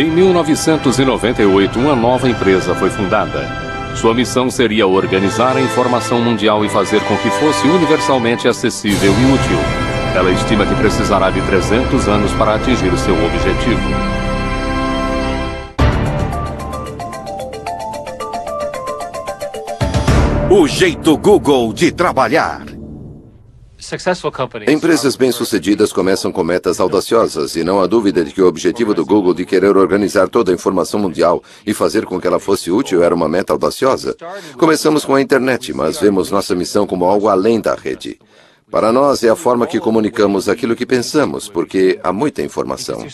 Em 1998, uma nova empresa foi fundada. Sua missão seria organizar a informação mundial e fazer com que fosse universalmente acessível e útil. Ela estima que precisará de 300 anos para atingir seu objetivo. O jeito Google de trabalhar. Empresas bem-sucedidas começam com metas audaciosas e não há dúvida de que o objetivo do Google de querer organizar toda a informação mundial e fazer com que ela fosse útil era uma meta audaciosa. Começamos com a internet, mas vemos nossa missão como algo além da rede. Para nós é a forma que comunicamos aquilo que pensamos, porque há muita informação.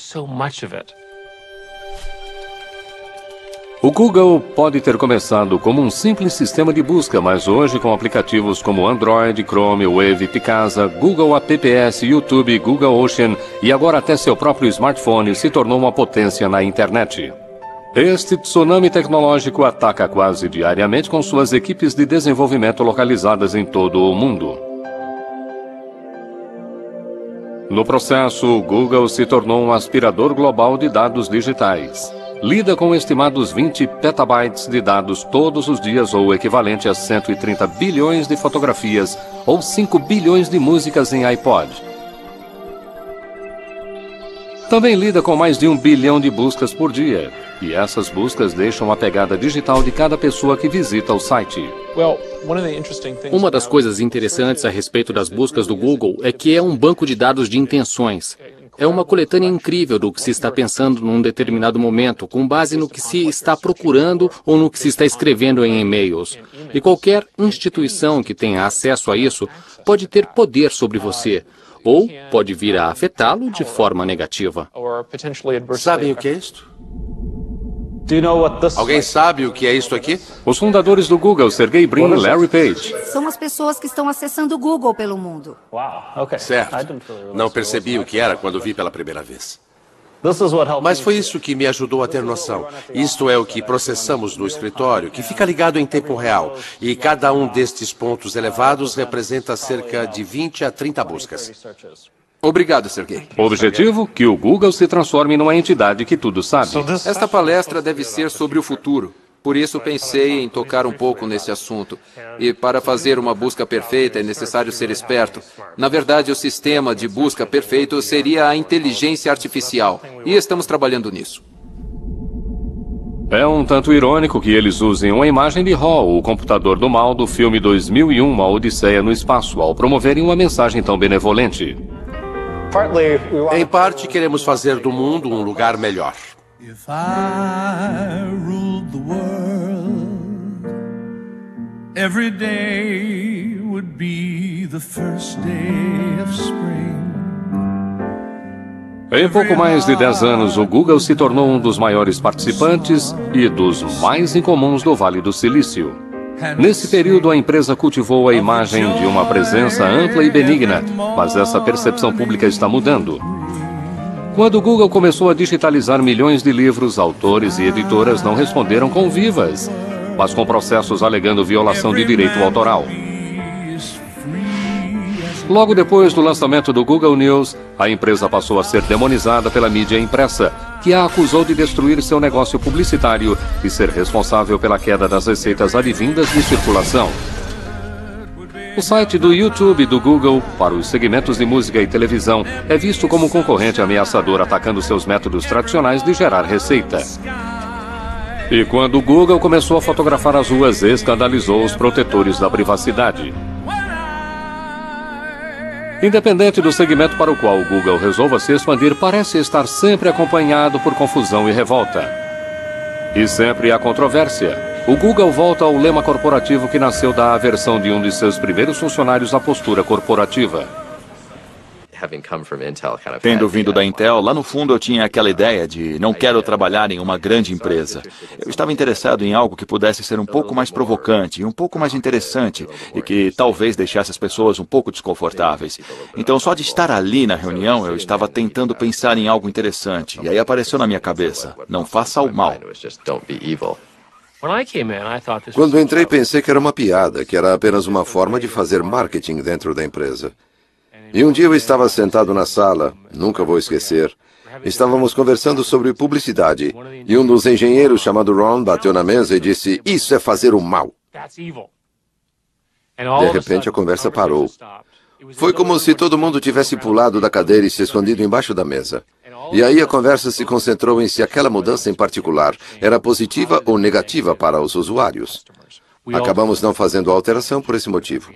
O Google pode ter começado como um simples sistema de busca, mas hoje com aplicativos como Android, Chrome, Wave, Picasa, Google Apps, YouTube, Google Ocean e agora até seu próprio smartphone se tornou uma potência na internet. Este tsunami tecnológico ataca quase diariamente com suas equipes de desenvolvimento localizadas em todo o mundo. No processo, o Google se tornou um aspirador global de dados digitais. Lida com estimados 20 petabytes de dados todos os dias, ou o equivalente a 130 bilhões de fotografias, ou 5 bilhões de músicas em iPod. Também lida com mais de 1 bilhão de buscas por dia, e essas buscas deixam a pegada digital de cada pessoa que visita o site. Uma das coisas interessantes a respeito das buscas do Google é que é um banco de dados de intenções. É uma coletânea incrível do que se está pensando num determinado momento, com base no que se está procurando ou no que se está escrevendo em e-mails. E qualquer instituição que tenha acesso a isso pode ter poder sobre você, ou pode vir a afetá-lo de forma negativa. Sabem o que é isto? Alguém sabe o que é isto aqui? Os fundadores do Google, Sergey Brin e Larry Page. São as pessoas que estão acessando o Google pelo mundo. Certo. Não percebi o que era quando vi pela primeira vez. Mas foi isso que me ajudou a ter noção. Isto é o que processamos no escritório, que fica ligado em tempo real. E cada um destes pontos elevados representa cerca de 20 a 30 buscas. Obrigado, Sergey. O objetivo? Que o Google se transforme numa entidade que tudo sabe. Esta palestra deve ser sobre o futuro. Por isso pensei em tocar um pouco nesse assunto. E para fazer uma busca perfeita é necessário ser esperto. Na verdade, o sistema de busca perfeito seria a inteligência artificial. E estamos trabalhando nisso. É um tanto irônico que eles usem uma imagem de Hall, o computador do mal do filme 2001, Uma Odisseia no Espaço, ao promoverem uma mensagem tão benevolente. Em parte, queremos fazer do mundo um lugar melhor. If I ruled the world, every day would be the first day of spring. Em pouco mais de 10 anos, o Google se tornou um dos maiores participantes e dos mais incomuns do Vale do Silício. Nesse período, a empresa cultivou a imagem de uma presença ampla e benigna, mas essa percepção pública está mudando. Quando o Google começou a digitalizar milhões de livros, autores e editoras não responderam com vivas, mas com processos alegando violação de direito autoral. Logo depois do lançamento do Google News, a empresa passou a ser demonizada pela mídia impressa, que a acusou de destruir seu negócio publicitário e ser responsável pela queda das receitas advindas de circulação. O site do YouTube do Google, para os segmentos de música e televisão, é visto como um concorrente ameaçador atacando seus métodos tradicionais de gerar receita. E quando o Google começou a fotografar as ruas, escandalizou os protetores da privacidade. Independente do segmento para o qual o Google resolva se expandir, parece estar sempre acompanhado por confusão e revolta. E sempre há controvérsia. O Google volta ao lema corporativo que nasceu da aversão de um de seus primeiros funcionários à postura corporativa. Tendo vindo da Intel, lá no fundo eu tinha aquela ideia de não quero trabalhar em uma grande empresa. Eu estava interessado em algo que pudesse ser um pouco mais provocante, um pouco mais interessante e que talvez deixasse as pessoas um pouco desconfortáveis. Então, só de estar ali na reunião, eu estava tentando pensar em algo interessante. E aí apareceu na minha cabeça, não faça o mal. Quando entrei, pensei que era uma piada, que era apenas uma forma de fazer marketing dentro da empresa. E um dia eu estava sentado na sala, nunca vou esquecer, Estávamos conversando sobre publicidade e um dos engenheiros, chamado Ron, bateu na mesa e disse: "Isso é fazer o mal." De repente, a conversa parou. Foi como se todo mundo tivesse pulado da cadeira e se escondido embaixo da mesa. E aí a conversa se concentrou em se aquela mudança em particular era positiva ou negativa para os usuários. Acabamos não fazendo a alteração por esse motivo.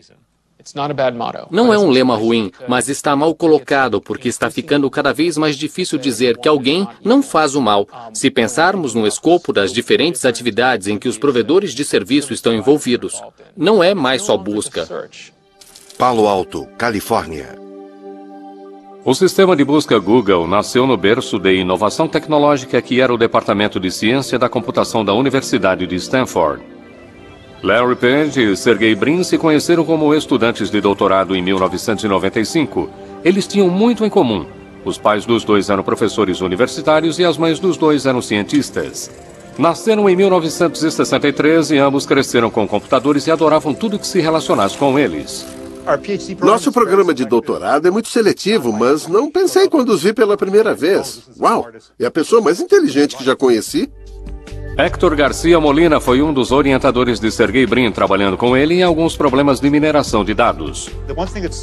Não é um lema ruim, mas está mal colocado, porque está ficando cada vez mais difícil dizer que alguém não faz o mal. Se pensarmos no escopo das diferentes atividades em que os provedores de serviço estão envolvidos, não é mais só busca. Palo Alto, Califórnia. O sistema de busca Google nasceu no berço de inovação tecnológica que era o Departamento de Ciência da Computação da Universidade de Stanford. Larry Page e Sergey Brin se conheceram como estudantes de doutorado em 1995. Eles tinham muito em comum. Os pais dos dois eram professores universitários e as mães dos dois eram cientistas. Nasceram em 1963 e ambos cresceram com computadores e adoravam tudo que se relacionasse com eles. Nosso programa de doutorado é muito seletivo, mas não pensei quando os vi pela primeira vez. Uau! É a pessoa mais inteligente que já conheci. Héctor Garcia Molina foi um dos orientadores de Sergey Brin, trabalhando com ele em alguns problemas de mineração de dados.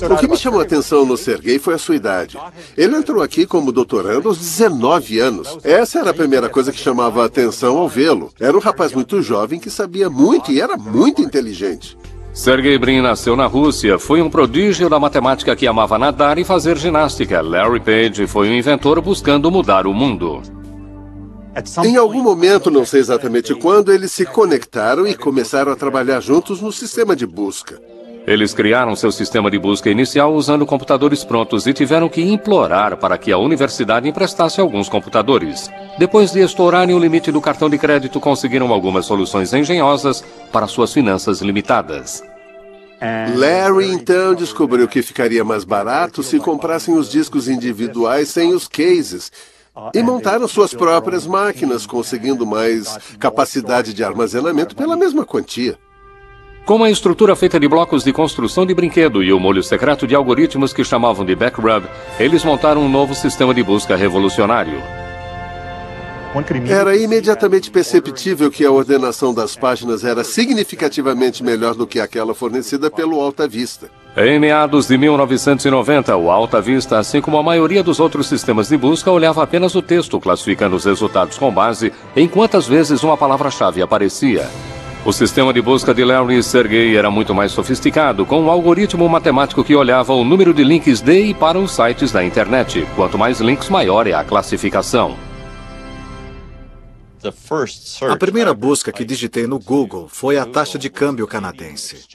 O que me chamou a atenção no Sergey foi a sua idade. Ele entrou aqui como doutorando aos 19 anos. Essa era a primeira coisa que chamava a atenção ao vê-lo. Era um rapaz muito jovem que sabia muito e era muito inteligente. Sergey Brin nasceu na Rússia, foi um prodígio da matemática que amava nadar e fazer ginástica. Larry Page foi um inventor buscando mudar o mundo. Em algum momento, não sei exatamente quando, eles se conectaram e começaram a trabalhar juntos no sistema de busca. Eles criaram seu sistema de busca inicial usando computadores prontos e tiveram que implorar para que a universidade emprestasse alguns computadores. Depois de estourarem o limite do cartão de crédito, conseguiram algumas soluções engenhosas para suas finanças limitadas. Larry, então, descobriu que ficaria mais barato se comprassem os discos individuais sem os cases. E montaram suas próprias máquinas, conseguindo mais capacidade de armazenamento pela mesma quantia. Com uma estrutura feita de blocos de construção de brinquedo e o molho secreto de algoritmos que chamavam de backrub, eles montaram um novo sistema de busca revolucionário. Era imediatamente perceptível que a ordenação das páginas era significativamente melhor do que aquela fornecida pelo Alta Vista. Em meados de 1990, o Alta Vista, assim como a maioria dos outros sistemas de busca, olhava apenas o texto, classificando os resultados com base em quantas vezes uma palavra-chave aparecia. O sistema de busca de Larry e Sergey era muito mais sofisticado, com um algoritmo matemático que olhava o número de links de e para os sites da internet. Quanto mais links, maior é a classificação. A primeira busca que digitei no Google foi a taxa de câmbio canadense.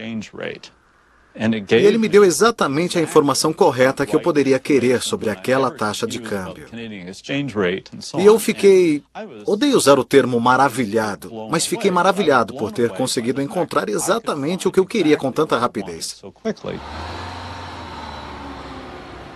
E ele me deu exatamente a informação correta que eu poderia querer sobre aquela taxa de câmbio. E eu fiquei... Odeio usar o termo maravilhado, mas fiquei maravilhado por ter conseguido encontrar exatamente o que eu queria com tanta rapidez.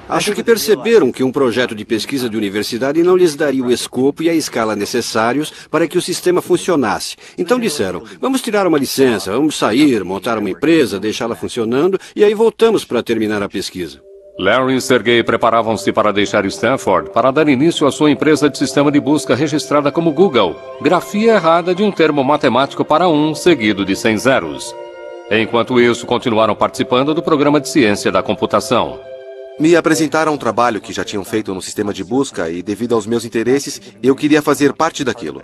Acho que perceberam que um projeto de pesquisa de universidade não lhes daria o escopo e a escala necessários para que o sistema funcionasse. Então disseram, vamos tirar uma licença, vamos sair, montar uma empresa, deixá-la funcionando e aí voltamos para terminar a pesquisa. Larry e Sergey preparavam-se para deixar Stanford para dar início à sua empresa de sistema de busca registrada como Google, grafia errada de um termo matemático para seguido de 100 zeros. Enquanto isso, continuaram participando do programa de ciência da computação. Me apresentaram um trabalho que já tinham feito no sistema de busca e, devido aos meus interesses, eu queria fazer parte daquilo.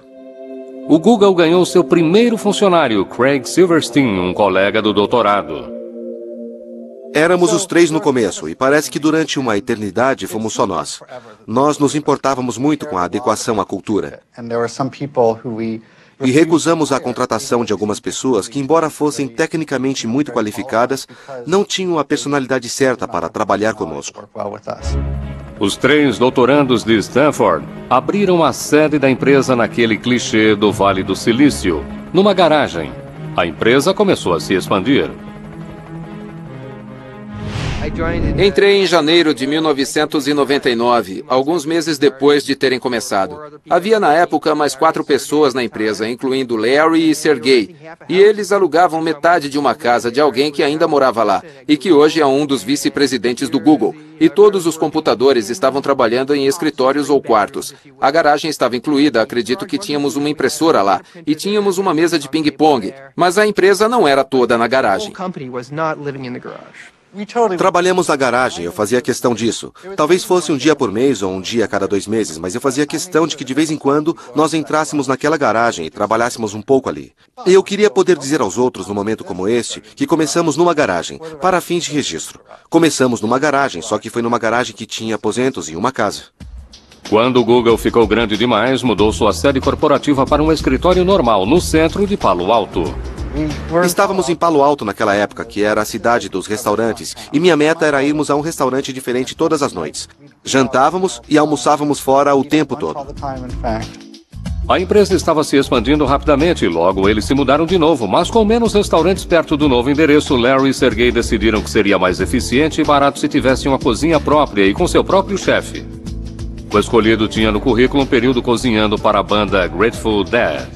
O Google ganhou seu primeiro funcionário, Craig Silverstein, um colega do doutorado. Éramos os três no começo e parece que durante uma eternidade fomos só nós. Nós nos importávamos muito com a adequação à cultura. E recusamos a contratação de algumas pessoas que, embora fossem tecnicamente muito qualificadas, não tinham a personalidade certa para trabalhar conosco. Os 3 doutorandos de Stanford abriram a sede da empresa naquele clichê do Vale do Silício, numa garagem. A empresa começou a se expandir. Entrei em janeiro de 1999, alguns meses depois de terem começado. Havia na época mais 4 pessoas na empresa, incluindo Larry e Sergey. E eles alugavam metade de uma casa de alguém que ainda morava lá, e que hoje é um dos vice-presidentes do Google. E todos os computadores estavam trabalhando em escritórios ou quartos. A garagem estava incluída, acredito que tínhamos uma impressora lá, e tínhamos uma mesa de ping-pong, mas a empresa não era toda na garagem. Trabalhamos na garagem, eu fazia questão disso. Talvez fosse um dia por mês ou um dia a cada 2 meses, mas eu fazia questão de que de vez em quando nós entrássemos naquela garagem e trabalhássemos um pouco ali. E eu queria poder dizer aos outros, num momento como este, que começamos numa garagem, para fins de registro. Começamos numa garagem, só que foi numa garagem que tinha aposentos e uma casa. Quando o Google ficou grande demais, mudou sua sede corporativa para um escritório normal no centro de Palo Alto. Estávamos em Palo Alto naquela época, que era a cidade dos restaurantes, e minha meta era irmos a um restaurante diferente todas as noites. Jantávamos e almoçávamos fora o tempo todo. A empresa estava se expandindo rapidamente e logo eles se mudaram de novo, mas com menos restaurantes perto do novo endereço, Larry e Sergey decidiram que seria mais eficiente e barato se tivessem uma cozinha própria e com seu próprio chefe. O escolhido tinha no currículo um período cozinhando para a banda Grateful Dead.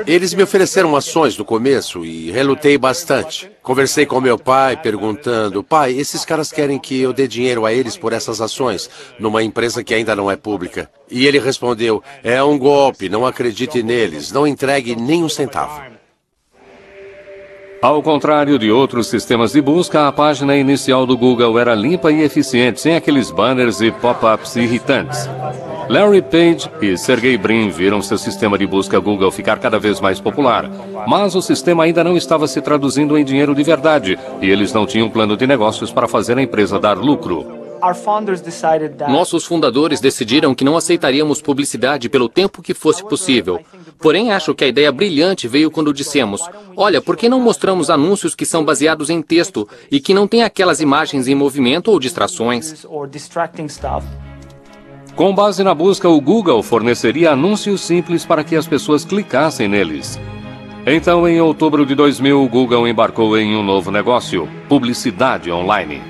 Eles me ofereceram ações no começo e relutei bastante. Conversei com meu pai perguntando: pai, esses caras querem que eu dê dinheiro a eles por essas ações, numa empresa que ainda não é pública. E ele respondeu: é um golpe, não acredite neles, não entregue nem um centavo. Ao contrário de outros sistemas de busca, a página inicial do Google era limpa e eficiente, sem aqueles banners e pop-ups irritantes. Larry Page e Sergey Brin viram seu sistema de busca Google ficar cada vez mais popular, mas o sistema ainda não estava se traduzindo em dinheiro de verdade, e eles não tinham plano de negócios para fazer a empresa dar lucro. Nossos fundadores decidiram que não aceitaríamos publicidade pelo tempo que fosse possível. Porém, acho que a ideia brilhante veio quando dissemos: olha, por que não mostramos anúncios que são baseados em texto e que não têm aquelas imagens em movimento ou distrações? Com base na busca, o Google forneceria anúncios simples para que as pessoas clicassem neles. Então, em outubro de 2000, o Google embarcou em um novo negócio: publicidade online.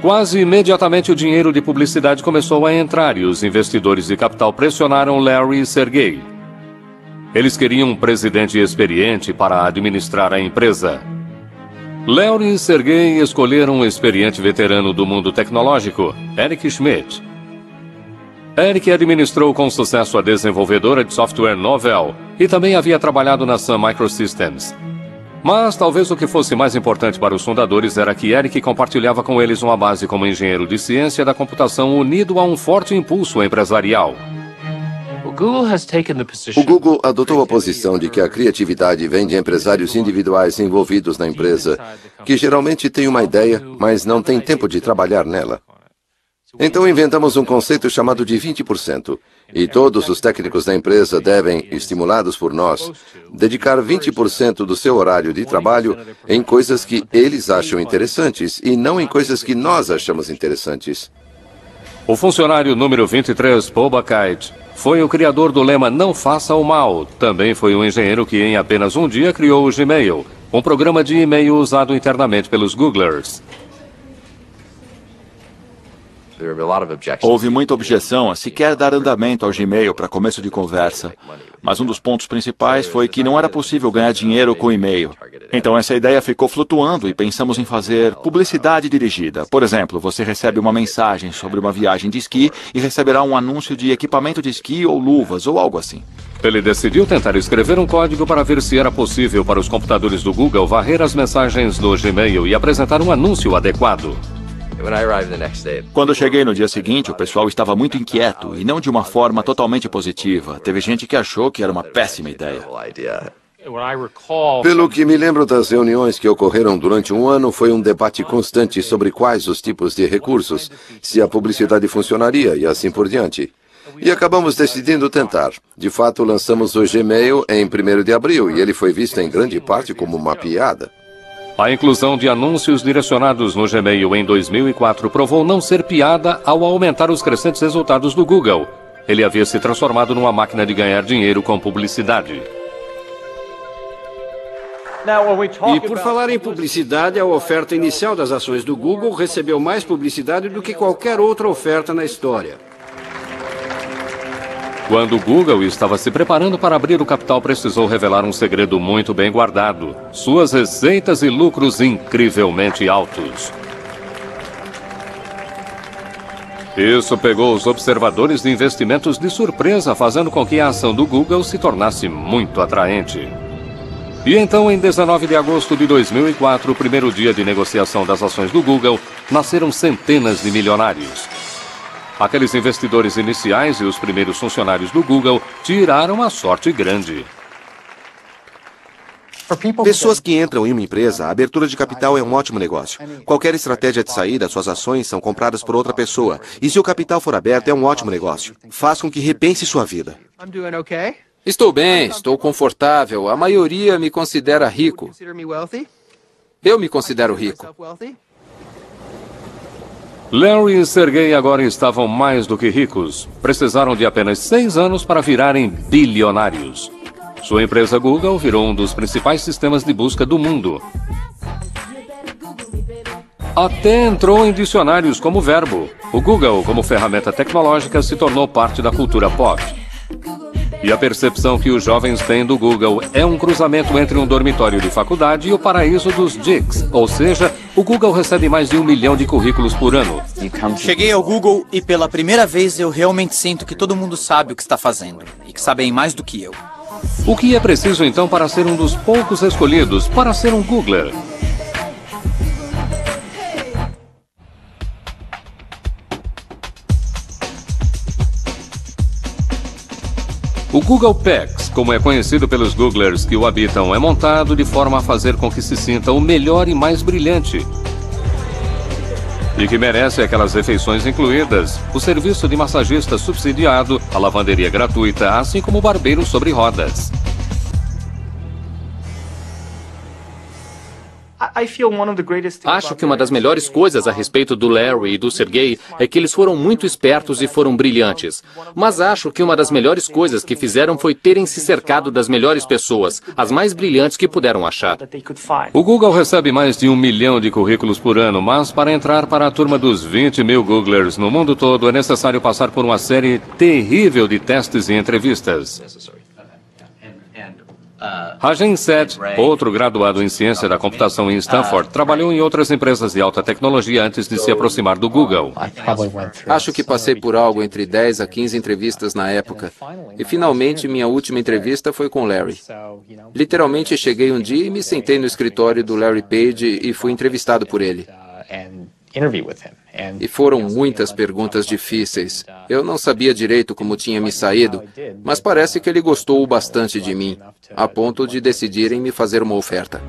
Quase imediatamente o dinheiro de publicidade começou a entrar e os investidores de capital pressionaram Larry e Sergey. Eles queriam um presidente experiente para administrar a empresa. Larry e Sergey escolheram um experiente veterano do mundo tecnológico, Eric Schmidt. Eric administrou com sucesso a desenvolvedora de software Novell e também havia trabalhado na Sun Microsystems. Mas talvez o que fosse mais importante para os fundadores era que Eric compartilhava com eles uma base como engenheiro de ciência da computação unido a um forte impulso empresarial. O Google adotou a posição de que a criatividade vem de empresários individuais envolvidos na empresa, que geralmente têm uma ideia, mas não têm tempo de trabalhar nela. Então inventamos um conceito chamado de 20%, e todos os técnicos da empresa devem, estimulados por nós, dedicar 20% do seu horário de trabalho em coisas que eles acham interessantes e não em coisas que nós achamos interessantes. O funcionário número 23, Paul Buchheit, foi o criador do lema Não Faça o Mal. Também foi um engenheiro que em apenas um dia criou o Gmail, um programa de e-mail usado internamente pelos Googlers. Houve muita objeção a sequer dar andamento ao Gmail para começo de conversa. Mas um dos pontos principais foi que não era possível ganhar dinheiro com e-mail. Então essa ideia ficou flutuando e pensamos em fazer publicidade dirigida. Por exemplo, você recebe uma mensagem sobre uma viagem de esqui e receberá um anúncio de equipamento de esqui ou luvas ou algo assim. Ele decidiu tentar escrever um código para ver se era possível para os computadores do Google varrer as mensagens do Gmail e apresentar um anúncio adequado. Quando cheguei no dia seguinte, o pessoal estava muito inquieto e não de uma forma totalmente positiva. Teve gente que achou que era uma péssima ideia. Pelo que me lembro das reuniões que ocorreram durante um ano, foi um debate constante sobre quais os tipos de recursos, se a publicidade funcionaria e assim por diante. E acabamos decidindo tentar. De fato, lançamos o Gmail em 1º de abril e ele foi visto em grande parte como uma piada. A inclusão de anúncios direcionados no Gmail em 2004 provou não ser piada ao aumentar os crescentes resultados do Google. Ele havia se transformado numa máquina de ganhar dinheiro com publicidade. E por falar em publicidade, a oferta inicial das ações do Google recebeu mais publicidade do que qualquer outra oferta na história. Quando o Google estava se preparando para abrir o capital, precisou revelar um segredo muito bem guardado: suas receitas e lucros incrivelmente altos. Isso pegou os observadores de investimentos de surpresa, fazendo com que a ação do Google se tornasse muito atraente. E então, em 19 de agosto de 2004, o primeiro dia de negociação das ações do Google, nasceram centenas de milionários. Aqueles investidores iniciais e os primeiros funcionários do Google tiraram a sorte grande. Pessoas que entram em uma empresa, a abertura de capital é um ótimo negócio. Qualquer estratégia de saída, suas ações são compradas por outra pessoa. E se o capital for aberto, é um ótimo negócio. Faz com que repense sua vida. Estou bem, estou confortável. A maioria me considera rico. Eu me considero rico. Larry e Sergey agora estavam mais do que ricos. Precisaram de apenas 6 anos para virarem bilionários. Sua empresa Google virou um dos principais sistemas de busca do mundo. Até entrou em dicionários como verbo. O Google, como ferramenta tecnológica, se tornou parte da cultura pop. E a percepção que os jovens têm do Google é um cruzamento entre um dormitório de faculdade e o paraíso dos geeks. Ou seja, o Google recebe mais de 1 milhão de currículos por ano. Cheguei ao Google e pela primeira vez eu realmente sinto que todo mundo sabe o que está fazendo. E que sabem mais do que eu. O que é preciso então para ser um dos poucos escolhidos para ser um Googler? O Google PAX, como é conhecido pelos Googlers que o habitam, é montado de forma a fazer com que se sinta o melhor e mais brilhante. E que merece aquelas refeições incluídas, o serviço de massagista subsidiado, a lavanderia gratuita, assim como o barbeiro sobre rodas. Acho que uma das melhores coisas a respeito do Larry e do Sergey é que eles foram muito espertos e foram brilhantes. Mas acho que uma das melhores coisas que fizeram foi terem se cercado das melhores pessoas, as mais brilhantes que puderam achar. O Google recebe mais de 1 milhão de currículos por ano, mas para entrar para a turma dos 20 mil Googlers no mundo todo é necessário passar por uma série terrível de testes e entrevistas. Rajan Seth, outro graduado em ciência da computação em Stanford, trabalhou em outras empresas de alta tecnologia antes de se aproximar do Google. Acho que passei por algo entre 10 a 15 entrevistas na época. E finalmente minha última entrevista foi com Larry. Literalmente cheguei um dia e me sentei no escritório do Larry Page e fui entrevistado por ele. E foram muitas perguntas difíceis. Eu não sabia direito como tinha me saído, mas parece que ele gostou bastante de mim, a ponto de decidirem me fazer uma oferta.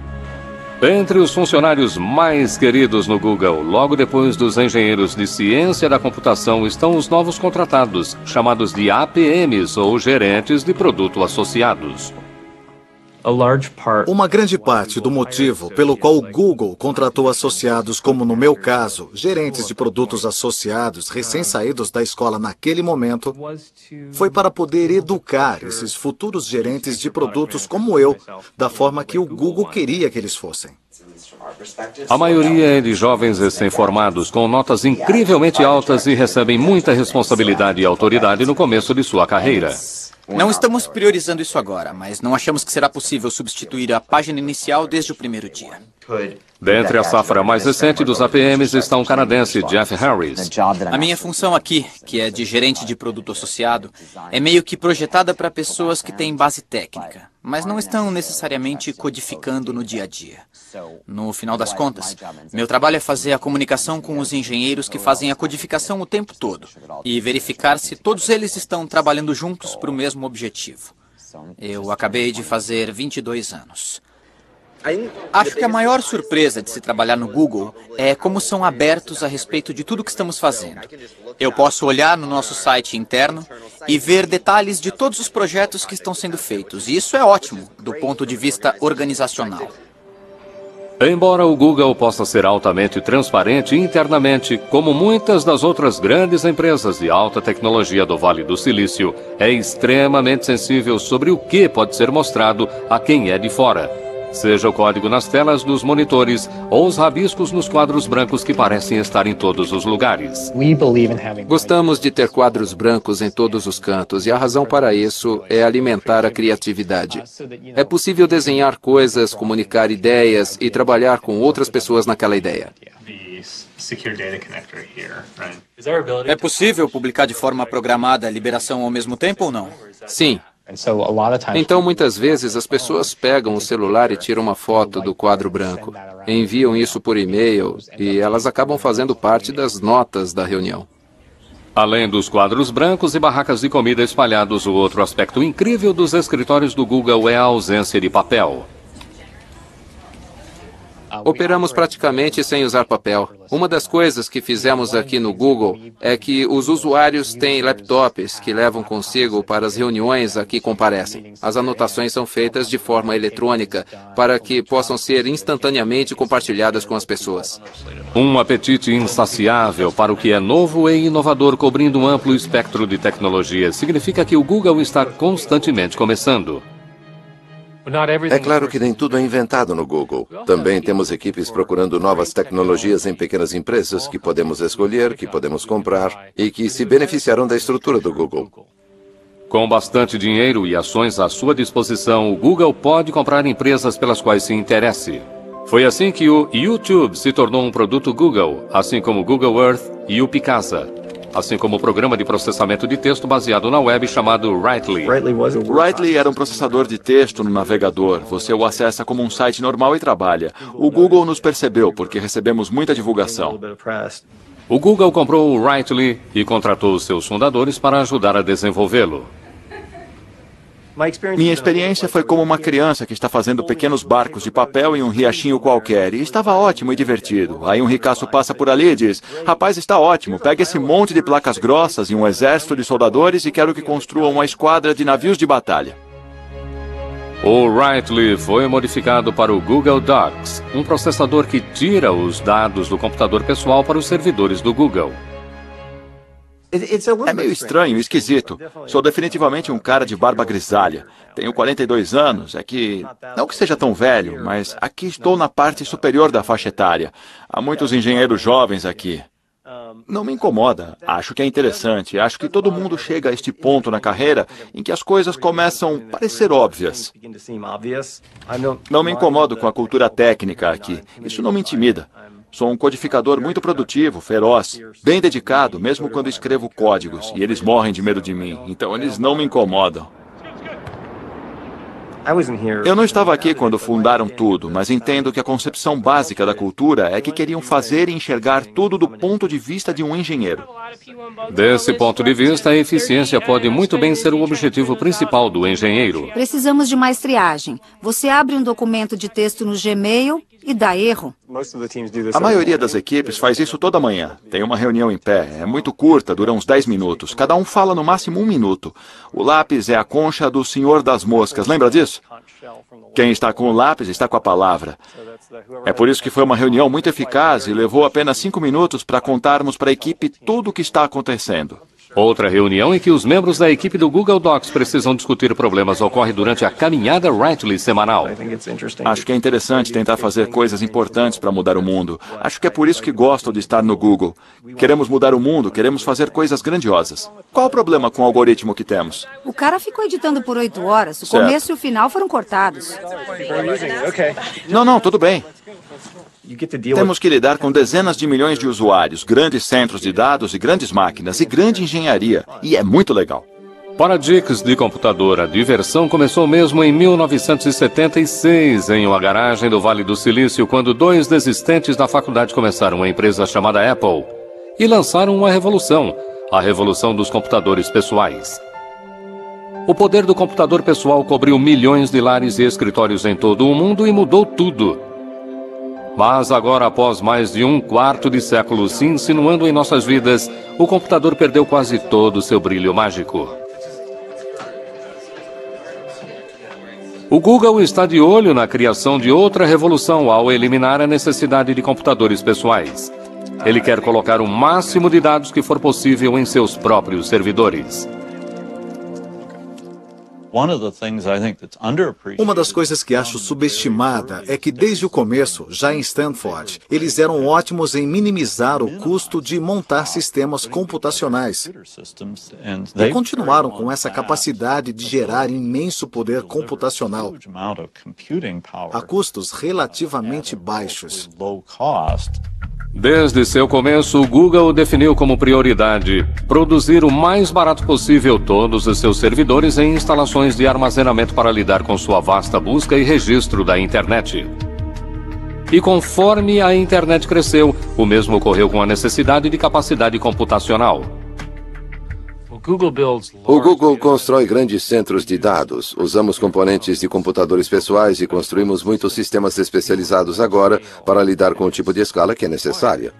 Entre os funcionários mais queridos no Google, logo depois dos engenheiros de ciência da computação, estão os novos contratados, chamados de APMs ou gerentes de produto associados. Uma grande parte do motivo pelo qual o Google contratou associados, como no meu caso, gerentes de produtos associados recém-saídos da escola naquele momento, foi para poder educar esses futuros gerentes de produtos como eu, da forma que o Google queria que eles fossem. A maioria é de jovens recém-formados com notas incrivelmente altas e recebem muita responsabilidade e autoridade no começo de sua carreira. Não estamos priorizando isso agora, mas não achamos que será possível substituir a página inicial desde o primeiro dia. Dentre a safra mais recente dos APMs está um canadense, Jeff Harris. A minha função aqui, que é de gerente de produto associado, é meio que projetada para pessoas que têm base técnica, mas não estão necessariamente codificando no dia a dia. No final das contas, meu trabalho é fazer a comunicação com os engenheiros que fazem a codificação o tempo todo e verificar se todos eles estão trabalhando juntos para o mesmo objetivo. Eu acabei de fazer 22 anos. Acho que a maior surpresa de se trabalhar no Google é como são abertos a respeito de tudo que estamos fazendo. Eu posso olhar no nosso site interno e ver detalhes de todos os projetos que estão sendo feitos. E isso é ótimo, do ponto de vista organizacional. Embora o Google possa ser altamente transparente internamente, como muitas das outras grandes empresas de alta tecnologia do Vale do Silício, é extremamente sensível sobre o que pode ser mostrado a quem é de fora. seja o código nas telas dos monitores ou os rabiscos nos quadros brancos que parecem estar em todos os lugares. Gostamos de ter quadros brancos em todos os cantos e a razão para isso é alimentar a criatividade. É possível desenhar coisas, comunicar ideias e trabalhar com outras pessoas naquela ideia. É possível publicar de forma programada a liberação ao mesmo tempo ou não? Sim. Então, muitas vezes, as pessoas pegam o celular e tiram uma foto do quadro branco, enviam isso por e-mail e elas acabam fazendo parte das notas da reunião. Além dos quadros brancos e barracas de comida espalhados, o outro aspecto incrível dos escritórios do Google é a ausência de papel. Operamos praticamente sem usar papel. Uma das coisas que fizemos aqui no Google é que os usuários têm laptops que levam consigo para as reuniões a que comparecem. As anotações são feitas de forma eletrônica para que possam ser instantaneamente compartilhadas com as pessoas. Um apetite insaciável para o que é novo e inovador, cobrindo um amplo espectro de tecnologias, significa que o Google está constantemente começando. É claro que nem tudo é inventado no Google. Também temos equipes procurando novas tecnologias em pequenas empresas que podemos escolher, que podemos comprar e que se beneficiarão da estrutura do Google. Com bastante dinheiro e ações à sua disposição, o Google pode comprar empresas pelas quais se interesse. Foi assim que o YouTube se tornou um produto Google, assim como o Google Earth e o Picasa, assim como o programa de processamento de texto baseado na web chamado Writely. Writely era um processador de texto no navegador. Você o acessa como um site normal e trabalha. O Google nos percebeu porque recebemos muita divulgação. O Google comprou o Writely e contratou os seus fundadores para ajudar a desenvolvê-lo. Minha experiência foi como uma criança que está fazendo pequenos barcos de papel em um riachinho qualquer, e estava ótimo e divertido. Aí um ricaço passa por ali e diz: rapaz, está ótimo, pega esse monte de placas grossas e um exército de soldadores e quero que construam uma esquadra de navios de batalha. O Writely foi modificado para o Google Docs, um processador que tira os dados do computador pessoal para os servidores do Google. É meio estranho e esquisito. Sou definitivamente um cara de barba grisalha. Tenho 42 anos, não que seja tão velho, mas aqui estou na parte superior da faixa etária. Há muitos engenheiros jovens aqui. Não me incomoda. Acho que é interessante. Acho que todo mundo chega a este ponto na carreira em que as coisas começam a parecer óbvias. Não me incomodo com a cultura técnica aqui. Isso não me intimida. Sou um codificador muito produtivo, feroz, bem dedicado, mesmo quando escrevo códigos, e eles morrem de medo de mim, então eles não me incomodam. Eu não estava aqui quando fundaram tudo, mas entendo que a concepção básica da cultura é que queriam fazer e enxergar tudo do ponto de vista de um engenheiro. Desse ponto de vista, a eficiência pode muito bem ser o objetivo principal do engenheiro. Precisamos de mais triagem. Você abre um documento de texto no Gmail e dá erro. A maioria das equipes faz isso toda manhã. Tem uma reunião em pé, é muito curta, dura uns 10 minutos. Cada um fala no máximo 1 minuto. O lápis é a concha do Senhor das Moscas, lembra disso? Quem está com o lápis está com a palavra. É por isso que foi uma reunião muito eficaz e levou apenas 5 minutos para contarmos para a equipe tudo o que está acontecendo. Outra reunião em que os membros da equipe do Google Docs precisam discutir problemas ocorre durante a caminhada Writely semanal. Acho que é interessante tentar fazer coisas importantes para mudar o mundo. Acho que é por isso que gosto de estar no Google. Queremos mudar o mundo, queremos fazer coisas grandiosas. Qual o problema com o algoritmo que temos? O cara ficou editando por 8 horas. O começo e o final foram cortados. Não, tudo bem. Temos que lidar com dezenas de milhões de usuários, grandes centros de dados e grandes máquinas e grande engenharia. E é muito legal. Para geeks de computador, a diversão começou mesmo em 1976, em uma garagem do Vale do Silício, quando 2 desistentes da faculdade começaram uma empresa chamada Apple e lançaram uma revolução, a revolução dos computadores pessoais. O poder do computador pessoal cobriu milhões de lares e escritórios em todo o mundo e mudou tudo. Mas agora, após mais de 1/4 de século se insinuando em nossas vidas, o computador perdeu quase todo o seu brilho mágico. O Google está de olho na criação de outra revolução ao eliminar a necessidade de computadores pessoais. Ele quer colocar o máximo de dados que for possível em seus próprios servidores. Uma das coisas que acho subestimada é que desde o começo, já em Stanford, eles eram ótimos em minimizar o custo de montar sistemas computacionais. E continuaram com essa capacidade de gerar imenso poder computacional a custos relativamente baixos. Desde seu começo, o Google definiu como prioridade produzir o mais barato possível todos os seus servidores em instalações de armazenamento para lidar com sua vasta busca e registro da internet. E conforme a internet cresceu, o mesmo ocorreu com a necessidade de capacidade computacional. O Google constrói grandes centros de dados. Usamos componentes de computadores pessoais e construímos muitos sistemas especializados agora para lidar com o tipo de escala que é necessária.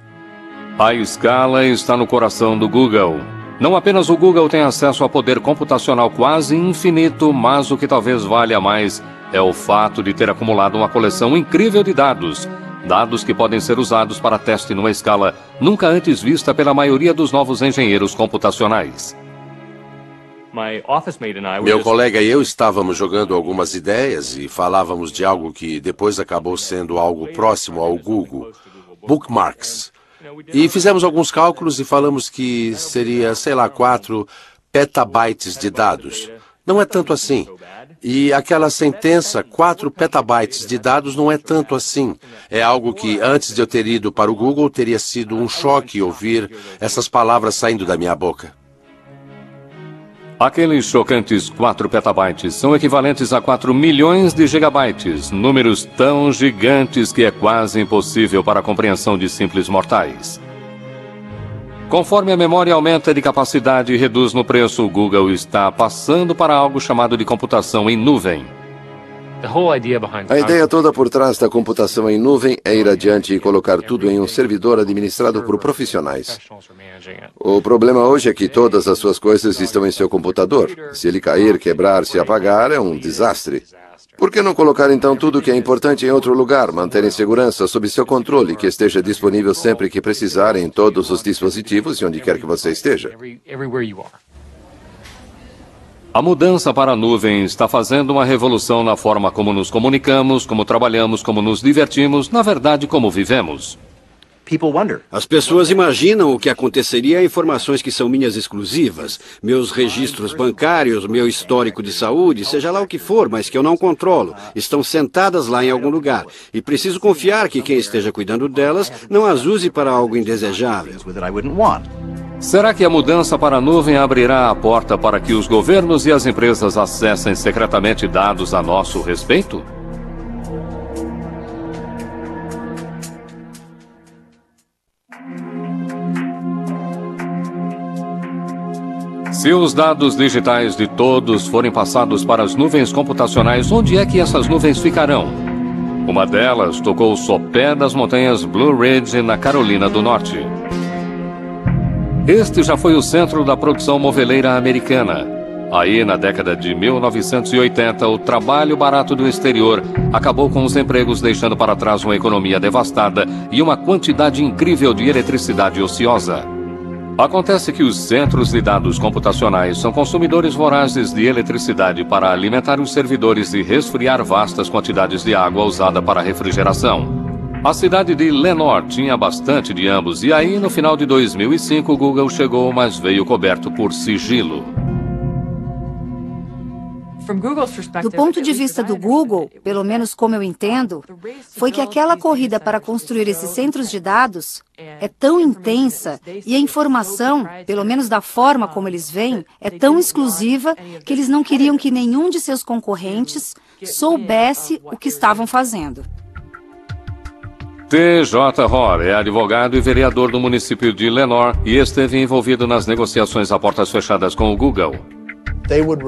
A escala está no coração do Google. Não apenas o Google tem acesso a poder computacional quase infinito, mas o que talvez valha mais é o fato de ter acumulado uma coleção incrível de dados. Dados que podem ser usados para teste numa escala nunca antes vista pela maioria dos novos engenheiros computacionais. Meu colega e eu estávamos jogando algumas ideias e falávamos de algo que depois acabou sendo algo próximo ao Google, bookmarks. E fizemos alguns cálculos e falamos que seria, 4 petabytes de dados. Não é tanto assim. E aquela sentença, 4 petabytes de dados, não é tanto assim. É algo que, antes de eu ter ido para o Google, teria sido um choque ouvir essas palavras saindo da minha boca. Aqueles chocantes 4 petabytes são equivalentes a 4 milhões de gigabytes, números tão gigantes que é quase impossível para a compreensão de simples mortais. Conforme a memória aumenta de capacidade e reduz no preço, o Google está passando para algo chamado de computação em nuvem. A ideia toda por trás da computação em nuvem é ir adiante e colocar tudo em um servidor administrado por profissionais. O problema hoje é que todas as suas coisas estão em seu computador. Se ele cair, quebrar, se apagar, é um desastre. Por que não colocar então tudo que é importante em outro lugar, manter em segurança sob seu controle, que esteja disponível sempre que precisar em todos os dispositivos e onde quer que você esteja? A mudança para a nuvem está fazendo uma revolução na forma como nos comunicamos, como trabalhamos, como nos divertimos, na verdade, como vivemos. As pessoas imaginam o que aconteceria a informações que são minhas exclusivas, meus registros bancários, meu histórico de saúde, seja lá o que for, mas que eu não controlo. Estão sentadas lá em algum lugar. E preciso confiar que quem esteja cuidando delas não as use para algo indesejável. Será que a mudança para a nuvem abrirá a porta para que os governos e as empresas acessem secretamente dados a nosso respeito? Se os dados digitais de todos forem passados para as nuvens computacionais, onde é que essas nuvens ficarão? Uma delas tocou o sopé das montanhas Blue Ridge, na Carolina do Norte. Este já foi o centro da produção moveleira americana. Aí, na década de 1980, o trabalho barato do exterior acabou com os empregos, deixando para trás uma economia devastada e uma quantidade incrível de eletricidade ociosa. Acontece que os centros de dados computacionais são consumidores vorazes de eletricidade para alimentar os servidores e resfriar vastas quantidades de água usada para refrigeração. A cidade de Lenoir tinha bastante de ambos, e aí, no final de 2005, o Google chegou, mas veio coberto por sigilo. Do ponto de vista do Google, pelo menos como eu entendo, foi que aquela corrida para construir esses centros de dados é tão intensa e a informação, pelo menos da forma como eles veem, é tão exclusiva que eles não queriam que nenhum de seus concorrentes soubesse o que estavam fazendo. T.J. Hoare é advogado e vereador do município de Lenoir e esteve envolvido nas negociações a portas fechadas com o Google.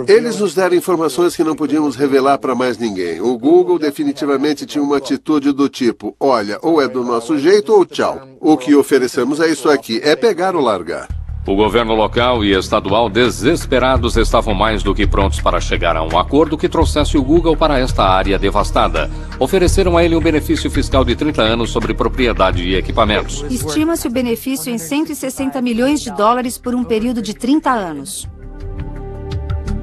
Eles nos deram informações que não podíamos revelar para mais ninguém. O Google definitivamente tinha uma atitude do tipo, olha, ou é do nosso jeito ou tchau. O que oferecemos é isso aqui, é pegar ou largar. O governo local e estadual, desesperados, estavam mais do que prontos para chegar a um acordo que trouxesse o Google para esta área devastada. Ofereceram a ele um benefício fiscal de 30 anos sobre propriedade e equipamentos. Estima-se o benefício em $160 milhões por um período de 30 anos.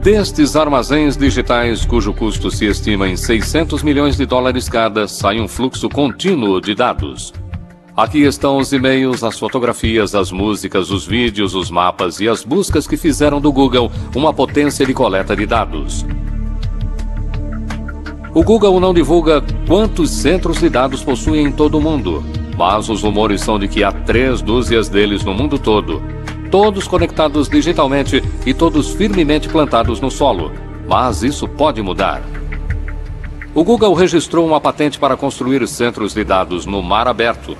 Destes armazéns digitais, cujo custo se estima em 600 milhões de dólares cada, sai um fluxo contínuo de dados. Aqui estão os e-mails, as fotografias, as músicas, os vídeos, os mapas e as buscas que fizeram do Google uma potência de coleta de dados. O Google não divulga quantos centros de dados possui em todo o mundo, mas os rumores são de que há 3 dúzias deles no mundo todo. Todos conectados digitalmente e todos firmemente plantados no solo. Mas isso pode mudar. O Google registrou uma patente para construir centros de dados no mar aberto.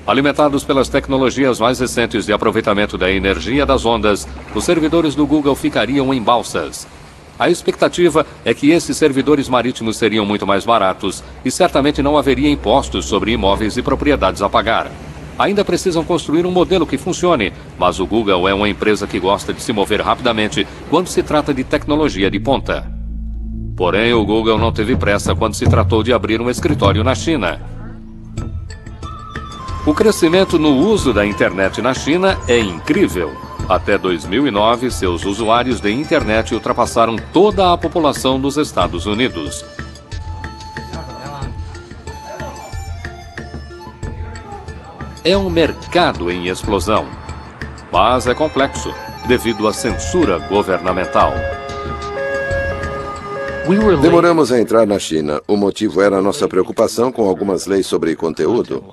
Alimentados pelas tecnologias mais recentes de aproveitamento da energia das ondas, os servidores do Google ficariam em balsas. A expectativa é que esses servidores marítimos seriam muito mais baratos e certamente não haveria impostos sobre imóveis e propriedades a pagar. Ainda precisam construir um modelo que funcione, mas o Google é uma empresa que gosta de se mover rapidamente quando se trata de tecnologia de ponta. Porém, o Google não teve pressa quando se tratou de abrir um escritório na China. O crescimento no uso da internet na China é incrível. Até 2009, seus usuários de internet ultrapassaram toda a população dos Estados Unidos. É um mercado em explosão, mas é complexo devido à censura governamental. Demoramos a entrar na China. O motivo era a nossa preocupação com algumas leis sobre conteúdo.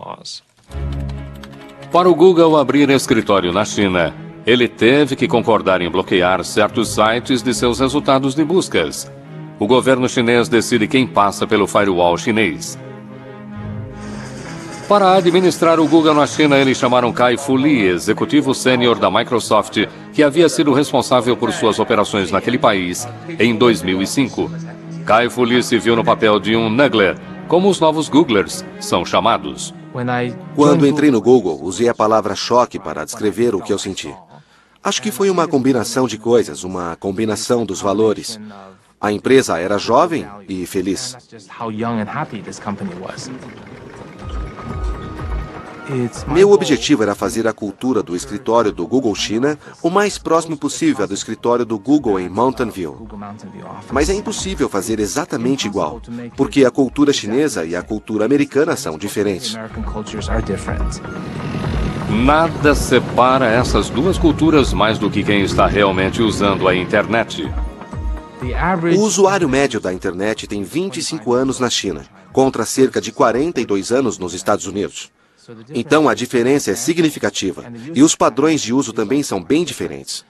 Para o Google abrir escritório na China, ele teve que concordar em bloquear certos sites de seus resultados de buscas. O governo chinês decide quem passa pelo firewall chinês. Para administrar o Google na China, eles chamaram Kai-Fu Lee, executivo sênior da Microsoft, que havia sido responsável por suas operações naquele país em 2005. Kai-Fu Lee se viu no papel de um Nuggler, como os novos Googlers são chamados. Quando entrei no Google, usei a palavra choque para descrever o que eu senti. Acho que foi uma combinação de coisas, uma combinação dos valores. A empresa era jovem e feliz. Meu objetivo era fazer a cultura do escritório do Google China o mais próximo possível do escritório do Google em Mountain View. Mas é impossível fazer exatamente igual, porque a cultura chinesa e a cultura americana são diferentes. Nada separa essas duas culturas mais do que quem está realmente usando a internet. O usuário médio da internet tem 25 anos na China, contra cerca de 42 anos nos Estados Unidos. Então a diferença é significativa e os padrões de uso também são bem diferentes.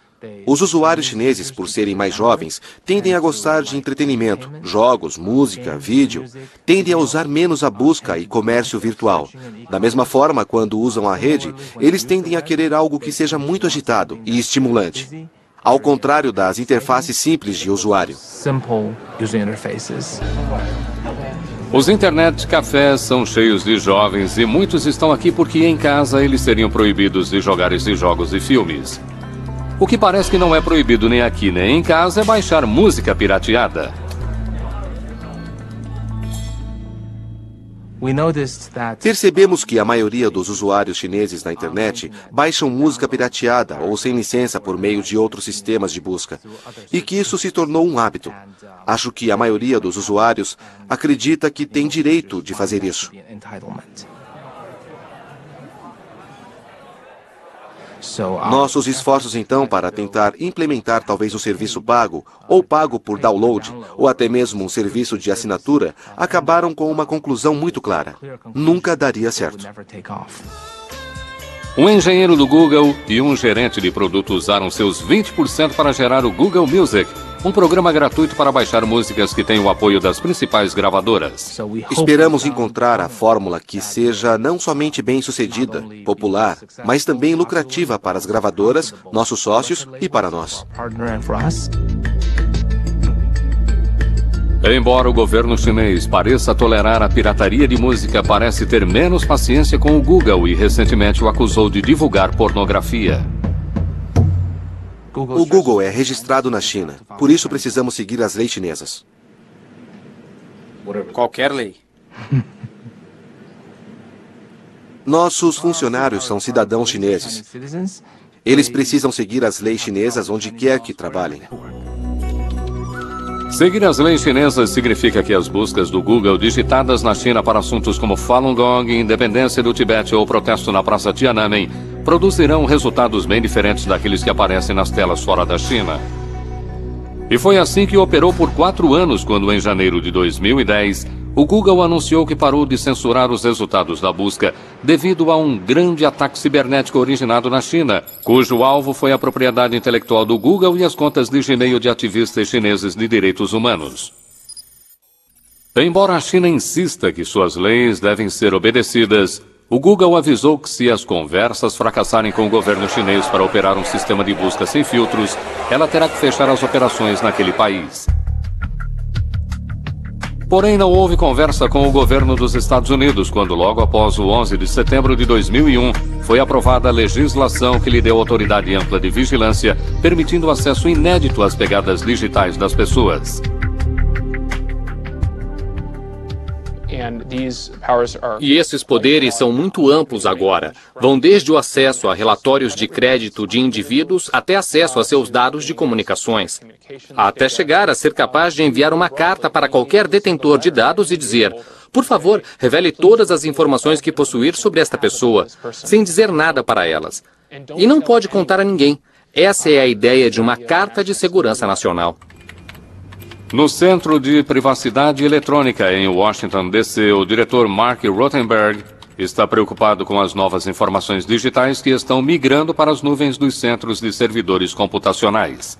Os usuários chineses, por serem mais jovens, tendem a gostar de entretenimento, jogos, música, vídeo, tendem a usar menos a busca e comércio virtual. Da mesma forma, quando usam a rede, eles tendem a querer algo que seja muito agitado e estimulante, ao contrário das interfaces simples de usuário. Os internet cafés são cheios de jovens e muitos estão aqui porque em casa eles seriam proibidos de jogar esses jogos e filmes. O que parece que não é proibido nem aqui nem em casa é baixar música pirateada. Percebemos que a maioria dos usuários chineses na internet baixam música pirateada ou sem licença por meio de outros sistemas de busca, e que isso se tornou um hábito. Acho que a maioria dos usuários acredita que tem direito de fazer isso. Nossos esforços, então, para tentar implementar talvez um serviço pago, ou pago por download, ou até mesmo um serviço de assinatura, acabaram com uma conclusão muito clara. Nunca daria certo. Um engenheiro do Google e um gerente de produto usaram seus 20% para gerar o Google Music, um programa gratuito para baixar músicas que tem o apoio das principais gravadoras. Esperamos encontrar a fórmula que seja não somente bem-sucedida, popular, mas também lucrativa para as gravadoras, nossos sócios e para nós. Embora o governo chinês pareça tolerar a pirataria de música, parece ter menos paciência com o Google e recentemente o acusou de divulgar pornografia. O Google é registrado na China, por isso precisamos seguir as leis chinesas. Qualquer lei. Nossos funcionários são cidadãos chineses. Eles precisam seguir as leis chinesas onde quer que trabalhem. Seguir as leis chinesas significa que as buscas do Google digitadas na China para assuntos como Falun Gong, independência do Tibete ou protesto na Praça Tiananmen produzirão resultados bem diferentes daqueles que aparecem nas telas fora da China. E foi assim que operou por 4 anos, quando em janeiro de 2010, o Google anunciou que parou de censurar os resultados da busca devido a um grande ataque cibernético originado na China, cujo alvo foi a propriedade intelectual do Google e as contas de Gmail de ativistas chineses de direitos humanos. Embora a China insista que suas leis devem ser obedecidas, o Google avisou que se as conversas fracassarem com o governo chinês para operar um sistema de busca sem filtros, ela terá que fechar as operações naquele país. Porém, não houve conversa com o governo dos Estados Unidos quando, logo após o 11 de setembro de 2001, foi aprovada a legislação que lhe deu autoridade ampla de vigilância, permitindo acesso inédito às pegadas digitais das pessoas. E esses poderes são muito amplos agora. Vão desde o acesso a relatórios de crédito de indivíduos até acesso a seus dados de comunicações. Até chegar a ser capaz de enviar uma carta para qualquer detentor de dados e dizer: por favor, revele todas as informações que possuir sobre esta pessoa, sem dizer nada para elas. E não pode contar a ninguém. Essa é a ideia de uma Carta de Segurança Nacional. No Centro de Privacidade Eletrônica, em Washington, D.C., o diretor Mark Rothenberg está preocupado com as novas informações digitais que estão migrando para as nuvens dos centros de servidores computacionais.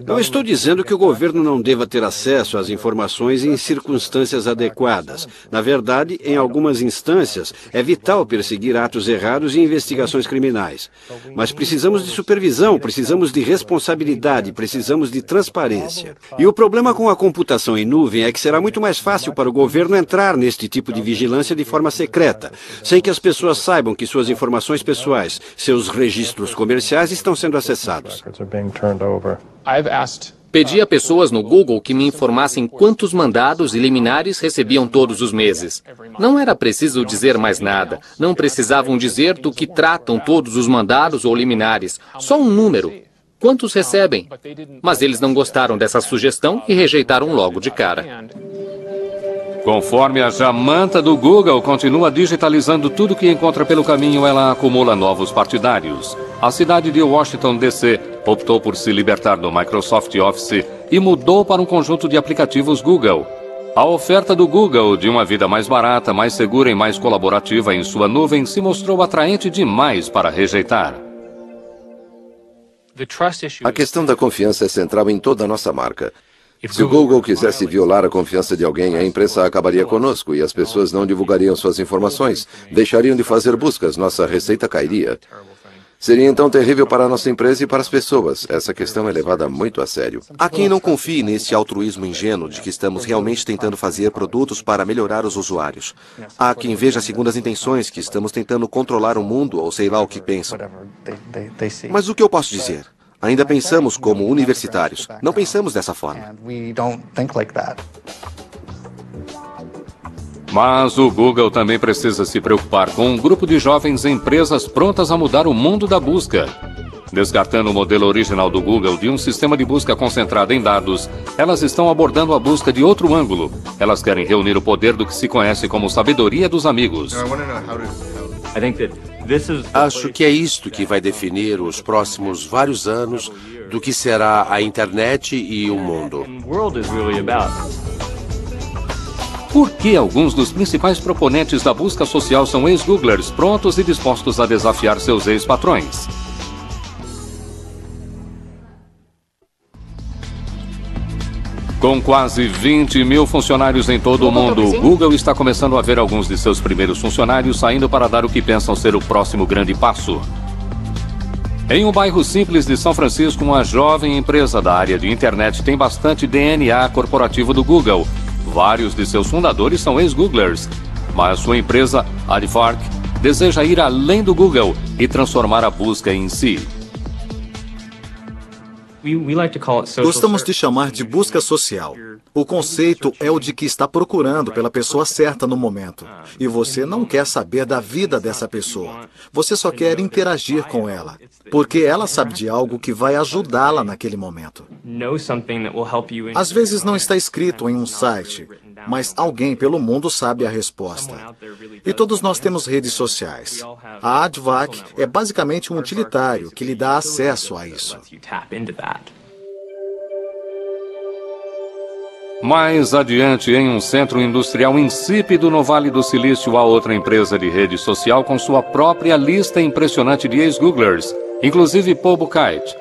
Não estou dizendo que o governo não deva ter acesso às informações em circunstâncias adequadas. Na verdade, em algumas instâncias, é vital perseguir atos errados e investigações criminais. Mas precisamos de supervisão, precisamos de responsabilidade, precisamos de transparência. E o problema com a computação em nuvem é que será muito mais fácil para o governo entrar neste tipo de vigilância de forma secreta, sem que as pessoas saibam que suas informações pessoais, seus registros comerciais estão sendo acessados. Pedi a pessoas no Google que me informassem quantos mandados e liminares recebiam todos os meses. Não era preciso dizer mais nada. Não precisavam dizer do que tratam todos os mandados ou liminares. Só um número. Quantos recebem? Mas eles não gostaram dessa sugestão e rejeitaram logo de cara. Conforme a jamanta do Google continua digitalizando tudo que encontra pelo caminho, ela acumula novos partidários. A cidade de Washington, D.C., optou por se libertar do Microsoft Office e mudou para um conjunto de aplicativos Google. A oferta do Google de uma vida mais barata, mais segura e mais colaborativa em sua nuvem se mostrou atraente demais para rejeitar. A questão da confiança é central em toda a nossa marca. Se o Google quisesse violar a confiança de alguém, a imprensa acabaria conosco e as pessoas não divulgariam suas informações, deixariam de fazer buscas, nossa receita cairia. Seria então terrível para a nossa empresa e para as pessoas. Essa questão é levada muito a sério. Há quem não confie nesse altruísmo ingênuo de que estamos realmente tentando fazer produtos para melhorar os usuários. Há quem veja segundas intenções, que estamos tentando controlar o mundo ou sei lá o que pensam. Mas o que eu posso dizer? Ainda pensamos como universitários. Não pensamos dessa forma. Mas o Google também precisa se preocupar com um grupo de jovens empresas prontas a mudar o mundo da busca. Descartando o modelo original do Google de um sistema de busca concentrado em dados, elas estão abordando a busca de outro ângulo. Elas querem reunir o poder do que se conhece como sabedoria dos amigos. Acho que é isto que vai definir os próximos vários anos do que será a internet e o mundo. Por que alguns dos principais proponentes da busca social são ex-Googlers prontos e dispostos a desafiar seus ex-patrões? Com quase 20 mil funcionários em todo o mundo, o Google está começando a ver alguns de seus primeiros funcionários saindo para dar o que pensam ser o próximo grande passo. Em um bairro simples de São Francisco, uma jovem empresa da área de internet tem bastante DNA corporativo do Google. Vários de seus fundadores são ex-Googlers, mas sua empresa, Adfark, deseja ir além do Google e transformar a busca em si. Gostamos de chamar de busca social. O conceito é o de que está procurando pela pessoa certa no momento. E você não quer saber da vida dessa pessoa. Você só quer interagir com ela, porque ela sabe de algo que vai ajudá-la naquele momento. Às vezes não está escrito em um site, mas alguém pelo mundo sabe a resposta. E todos nós temos redes sociais. A Advac é basicamente um utilitário que lhe dá acesso a isso. Mais adiante, em um centro industrial insípido no Vale do Silício, há outra empresa de rede social com sua própria lista impressionante de ex-Googlers, inclusive Paul Buchheit,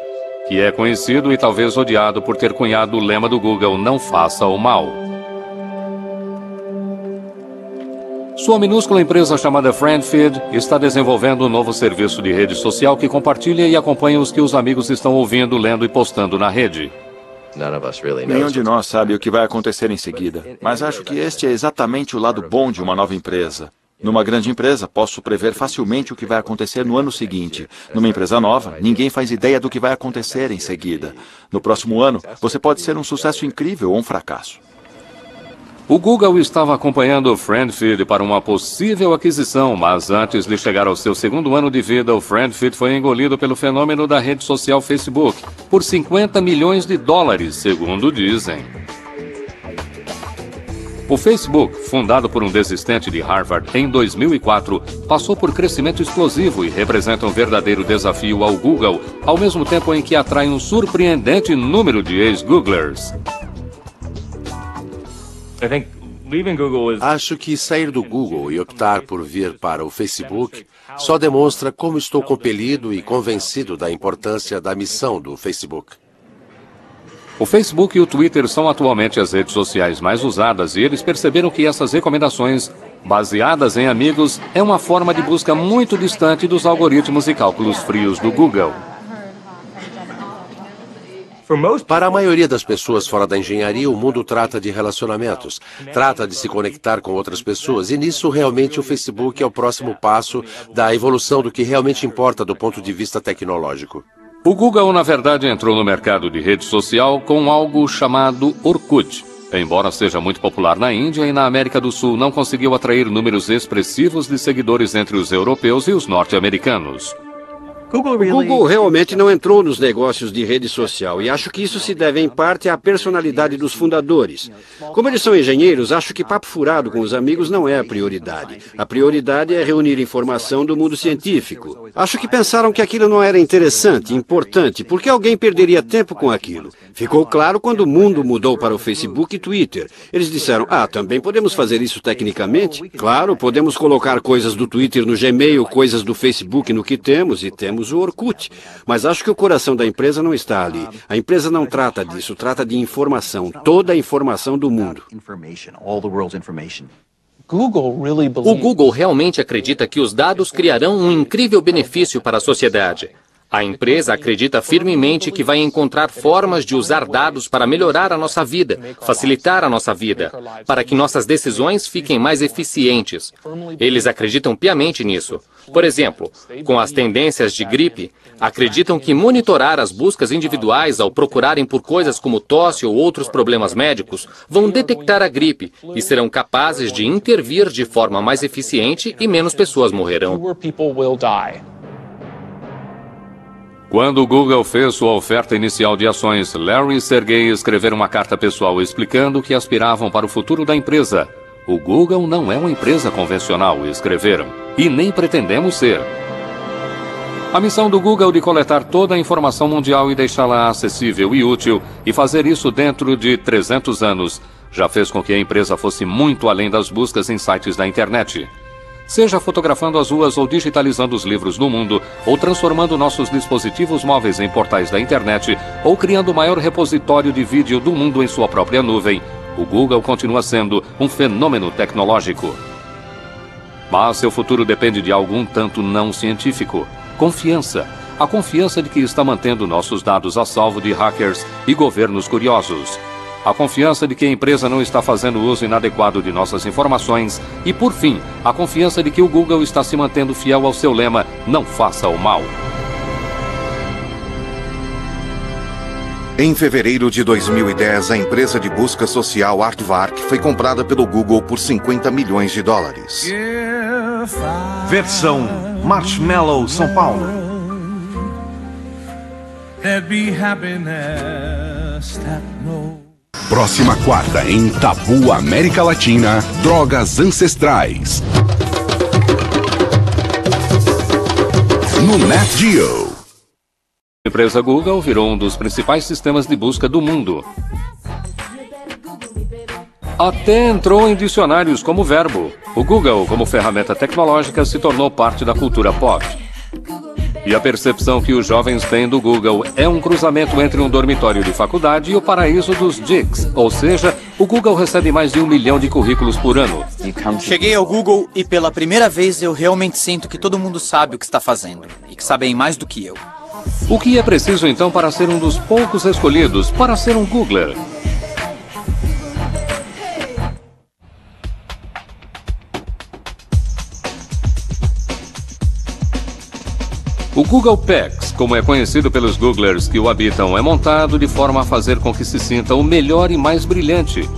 que é conhecido e talvez odiado por ter cunhado o lema do Google, não faça o mal. Sua minúscula empresa chamada FriendFeed está desenvolvendo um novo serviço de rede social que compartilha e acompanha os que os amigos estão ouvindo, lendo e postando na rede. Nenhum de nós sabe o que vai acontecer em seguida, mas acho que este é exatamente o lado bom de uma nova empresa. Numa grande empresa, posso prever facilmente o que vai acontecer no ano seguinte. Numa empresa nova, ninguém faz ideia do que vai acontecer em seguida. No próximo ano, você pode ser um sucesso incrível ou um fracasso. O Google estava acompanhando o FriendFeed para uma possível aquisição, mas antes de chegar ao seu segundo ano de vida, o FriendFeed foi engolido pelo fenômeno da rede social Facebook, por 50 milhões de dólares, segundo dizem. O Facebook, fundado por um desistente de Harvard em 2004, passou por crescimento explosivo e representa um verdadeiro desafio ao Google, ao mesmo tempo em que atrai um surpreendente número de ex-Googlers. Acho que sair do Google e optar por vir para o Facebook só demonstra como estou compelido e convencido da importância da missão do Facebook. O Facebook e o Twitter são atualmente as redes sociais mais usadas e eles perceberam que essas recomendações, baseadas em amigos, é uma forma de busca muito distante dos algoritmos e cálculos frios do Google. Para a maioria das pessoas fora da engenharia, o mundo trata de relacionamentos, trata de se conectar com outras pessoas, e nisso realmente o Facebook é o próximo passo da evolução do que realmente importa do ponto de vista tecnológico. O Google, na verdade, entrou no mercado de rede social com algo chamado Orkut. Embora seja muito popular na Índia e na América do Sul, não conseguiu atrair números expressivos de seguidores entre os europeus e os norte-americanos. O Google realmente não entrou nos negócios de rede social e acho que isso se deve em parte à personalidade dos fundadores. Como eles são engenheiros, acho que papo furado com os amigos não é a prioridade. A prioridade é reunir informação do mundo científico. Acho que pensaram que aquilo não era interessante, importante, porque alguém perderia tempo com aquilo. Ficou claro quando o mundo mudou para o Facebook e Twitter. Eles disseram, também podemos fazer isso tecnicamente? Claro, podemos colocar coisas do Twitter no Gmail, coisas do Facebook no que temos, e temos o Orkut, mas acho que o coração da empresa não está ali. A empresa não trata disso, trata de informação, toda a informação do mundo. O Google realmente acredita que os dados criarão um incrível benefício para a sociedade. A empresa acredita firmemente que vai encontrar formas de usar dados para melhorar a nossa vida, facilitar a nossa vida, para que nossas decisões fiquem mais eficientes. Eles acreditam piamente nisso. Por exemplo, com as tendências de gripe, acreditam que monitorar as buscas individuais ao procurarem por coisas como tosse ou outros problemas médicos vão detectar a gripe e serão capazes de intervir de forma mais eficiente e menos pessoas morrerão. Quando o Google fez sua oferta inicial de ações, Larry e Sergey escreveram uma carta pessoal explicando que aspiravam para o futuro da empresa. O Google não é uma empresa convencional, escreveram, e nem pretendemos ser. A missão do Google de coletar toda a informação mundial e deixá-la acessível e útil, e fazer isso dentro de 300 anos, já fez com que a empresa fosse muito além das buscas em sites da internet. Seja fotografando as ruas ou digitalizando os livros do mundo, ou transformando nossos dispositivos móveis em portais da internet, ou criando o maior repositório de vídeo do mundo em sua própria nuvem, o Google continua sendo um fenômeno tecnológico. Mas seu futuro depende de algo um tanto não científico. Confiança. A confiança de que está mantendo nossos dados a salvo de hackers e governos curiosos. A confiança de que a empresa não está fazendo uso inadequado de nossas informações e, por fim, a confiança de que o Google está se mantendo fiel ao seu lema, não faça o mal. Em fevereiro de 2010, a empresa de busca social Aardvark foi comprada pelo Google por 50 milhões de dólares. Versão Marshmallow São Paulo. Próxima quarta em Tabu América Latina, drogas ancestrais. No Nat Geo. A empresa Google virou um dos principais sistemas de busca do mundo. Até entrou em dicionários como verbo. O Google, como ferramenta tecnológica, se tornou parte da cultura pop. E a percepção que os jovens têm do Google é um cruzamento entre um dormitório de faculdade e o paraíso dos geeks. Ou seja, o Google recebe mais de 1 milhão de currículos por ano. Cheguei ao Google e pela primeira vez eu realmente sinto que todo mundo sabe o que está fazendo. E que sabem mais do que eu. O que é preciso então para ser um dos poucos escolhidos para ser um Googler? O Google PACS, como é conhecido pelos Googlers que o habitam, é montado de forma a fazer com que se sinta o melhor e mais brilhante.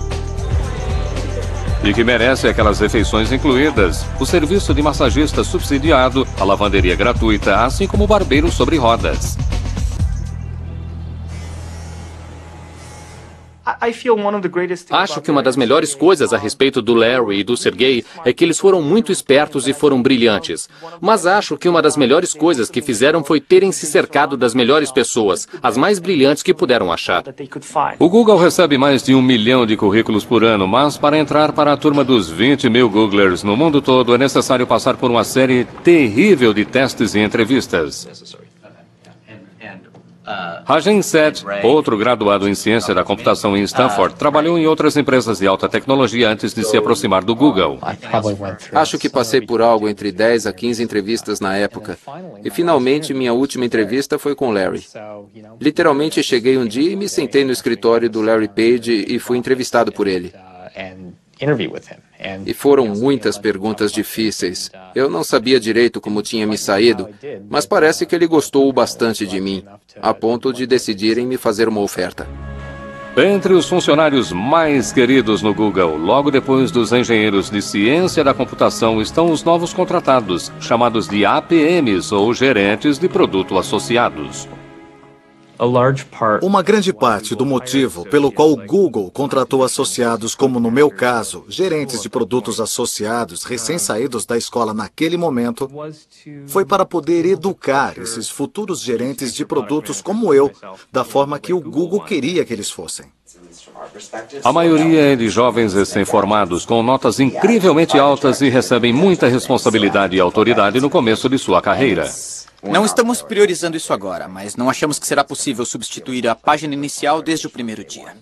E que merece aquelas refeições incluídas, o serviço de massagista subsidiado, a lavanderia gratuita, assim como o barbeiro sobre rodas. Acho que uma das melhores coisas a respeito do Larry e do Sergey é que eles foram muito espertos e foram brilhantes. Mas acho que uma das melhores coisas que fizeram foi terem se cercado das melhores pessoas, as mais brilhantes que puderam achar. O Google recebe mais de 1 milhão de currículos por ano, mas para entrar para a turma dos 20 mil Googlers no mundo todo é necessário passar por uma série terrível de testes e entrevistas. Rajan Seth, outro graduado em ciência da computação em Stanford, trabalhou em outras empresas de alta tecnologia antes de se aproximar do Google. Acho que passei por algo entre 10 a 15 entrevistas na época. E finalmente minha última entrevista foi com Larry. Literalmente cheguei um dia e me sentei no escritório do Larry Page e fui entrevistado por ele. E foram muitas perguntas difíceis. Eu não sabia direito como tinha me saído, mas parece que ele gostou bastante de mim, a ponto de decidirem me fazer uma oferta. Entre os funcionários mais queridos no Google, logo depois dos engenheiros de ciência da computação, estão os novos contratados, chamados de APMs, ou gerentes de produto associados. Uma grande parte do motivo pelo qual o Google contratou associados, como no meu caso, gerentes de produtos associados recém-saídos da escola naquele momento, foi para poder educar esses futuros gerentes de produtos como eu, da forma que o Google queria que eles fossem. A maioria é de jovens recém-formados com notas incrivelmente altas e recebem muita responsabilidade e autoridade no começo de sua carreira. Não estamos priorizando isso agora, mas não achamos que será possível substituir a página inicial desde o primeiro dia.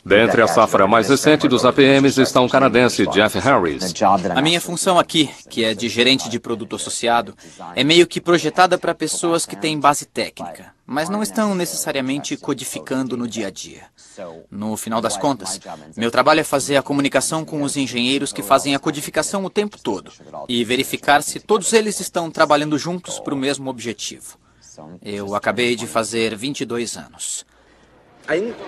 Dentre a safra mais recente dos APMs está um canadense, Jeff Harris. A minha função aqui, que é de gerente de produto associado, é meio que projetada para pessoas que têm base técnica, mas não estão necessariamente codificando no dia a dia. No final das contas, meu trabalho é fazer a comunicação com os engenheiros que fazem a codificação o tempo todo e verificar se todos eles estão trabalhando juntos para o mesmo objetivo. Eu acabei de fazer 22 anos.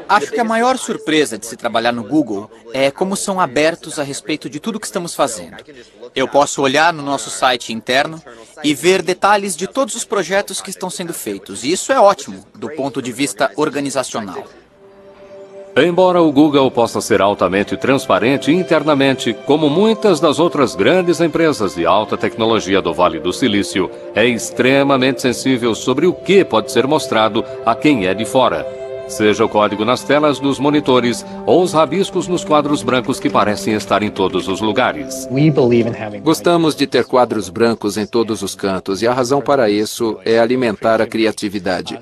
Acho que a maior surpresa de se trabalhar no Google é como são abertos a respeito de tudo que estamos fazendo. Eu posso olhar no nosso site interno e ver detalhes de todos os projetos que estão sendo feitos, e isso é ótimo do ponto de vista organizacional. Embora o Google possa ser altamente transparente internamente, como muitas das outras grandes empresas de alta tecnologia do Vale do Silício, é extremamente sensível sobre o que pode ser mostrado a quem é de fora. Seja o código nas telas dos monitores ou os rabiscos nos quadros brancos que parecem estar em todos os lugares. Gostamos de ter quadros brancos em todos os cantos e a razão para isso é alimentar a criatividade.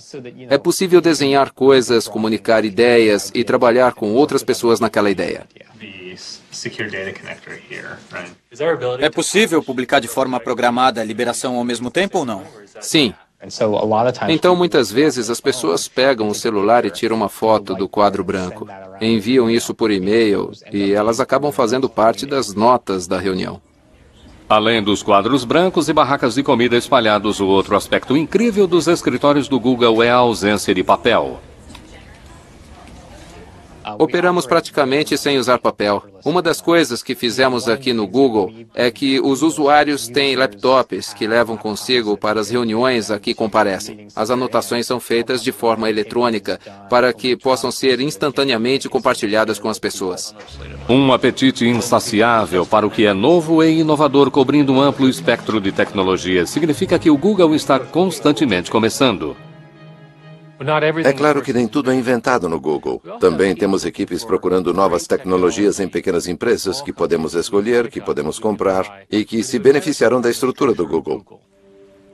É possível desenhar coisas, comunicar ideias e trabalhar com outras pessoas naquela ideia. É possível publicar de forma programada a liberação ao mesmo tempo ou não? Sim. Então, muitas vezes, as pessoas pegam o celular e tiram uma foto do quadro branco, enviam isso por e-mail e elas acabam fazendo parte das notas da reunião. Além dos quadros brancos e barracas de comida espalhados, o outro aspecto incrível dos escritórios do Google é a ausência de papel. Operamos praticamente sem usar papel. Uma das coisas que fizemos aqui no Google é que os usuários têm laptops que levam consigo para as reuniões a que comparecem. As anotações são feitas de forma eletrônica para que possam ser instantaneamente compartilhadas com as pessoas. Um apetite insaciável para o que é novo e inovador, cobrindo um amplo espectro de tecnologias, significa que o Google está constantemente começando. É claro que nem tudo é inventado no Google. Também temos equipes procurando novas tecnologias em pequenas empresas que podemos escolher, que podemos comprar e que se beneficiarão da estrutura do Google.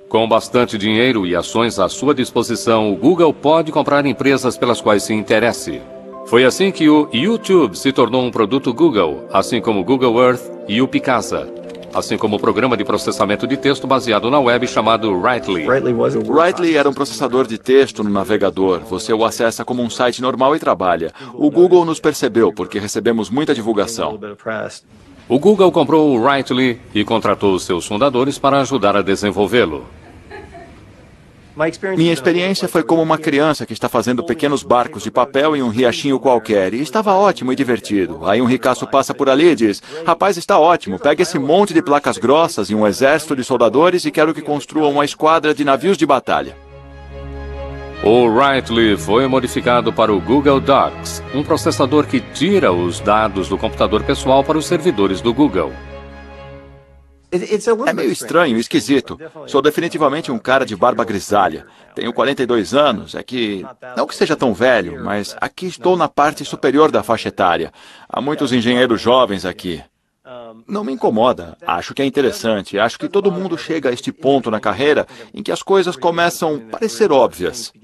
Com bastante dinheiro e ações à sua disposição, o Google pode comprar empresas pelas quais se interesse. Foi assim que o YouTube se tornou um produto Google, assim como o Google Earth e o Picasa, assim como o programa de processamento de texto baseado na web chamado Writely. Writely era um processador de texto no navegador. Você o acessa como um site normal e trabalha. O Google nos percebeu porque recebemos muita divulgação. O Google comprou o Writely e contratou os seus fundadores para ajudar a desenvolvê-lo. Minha experiência foi como uma criança que está fazendo pequenos barcos de papel em um riachinho qualquer, e estava ótimo e divertido. Aí um ricaço passa por ali e diz: rapaz, está ótimo, pega esse monte de placas grossas e um exército de soldadores e quero que construam uma esquadra de navios de batalha. O Writely foi modificado para o Google Docs, um processador que tira os dados do computador pessoal para os servidores do Google. É meio estranho e esquisito. Sou definitivamente um cara de barba grisalha. Tenho 42 anos, não que seja tão velho, mas aqui estou na parte superior da faixa etária. Há muitos engenheiros jovens aqui. Não me incomoda. Acho que é interessante. Acho que todo mundo chega a este ponto na carreira em que as coisas começam a parecer óbvias.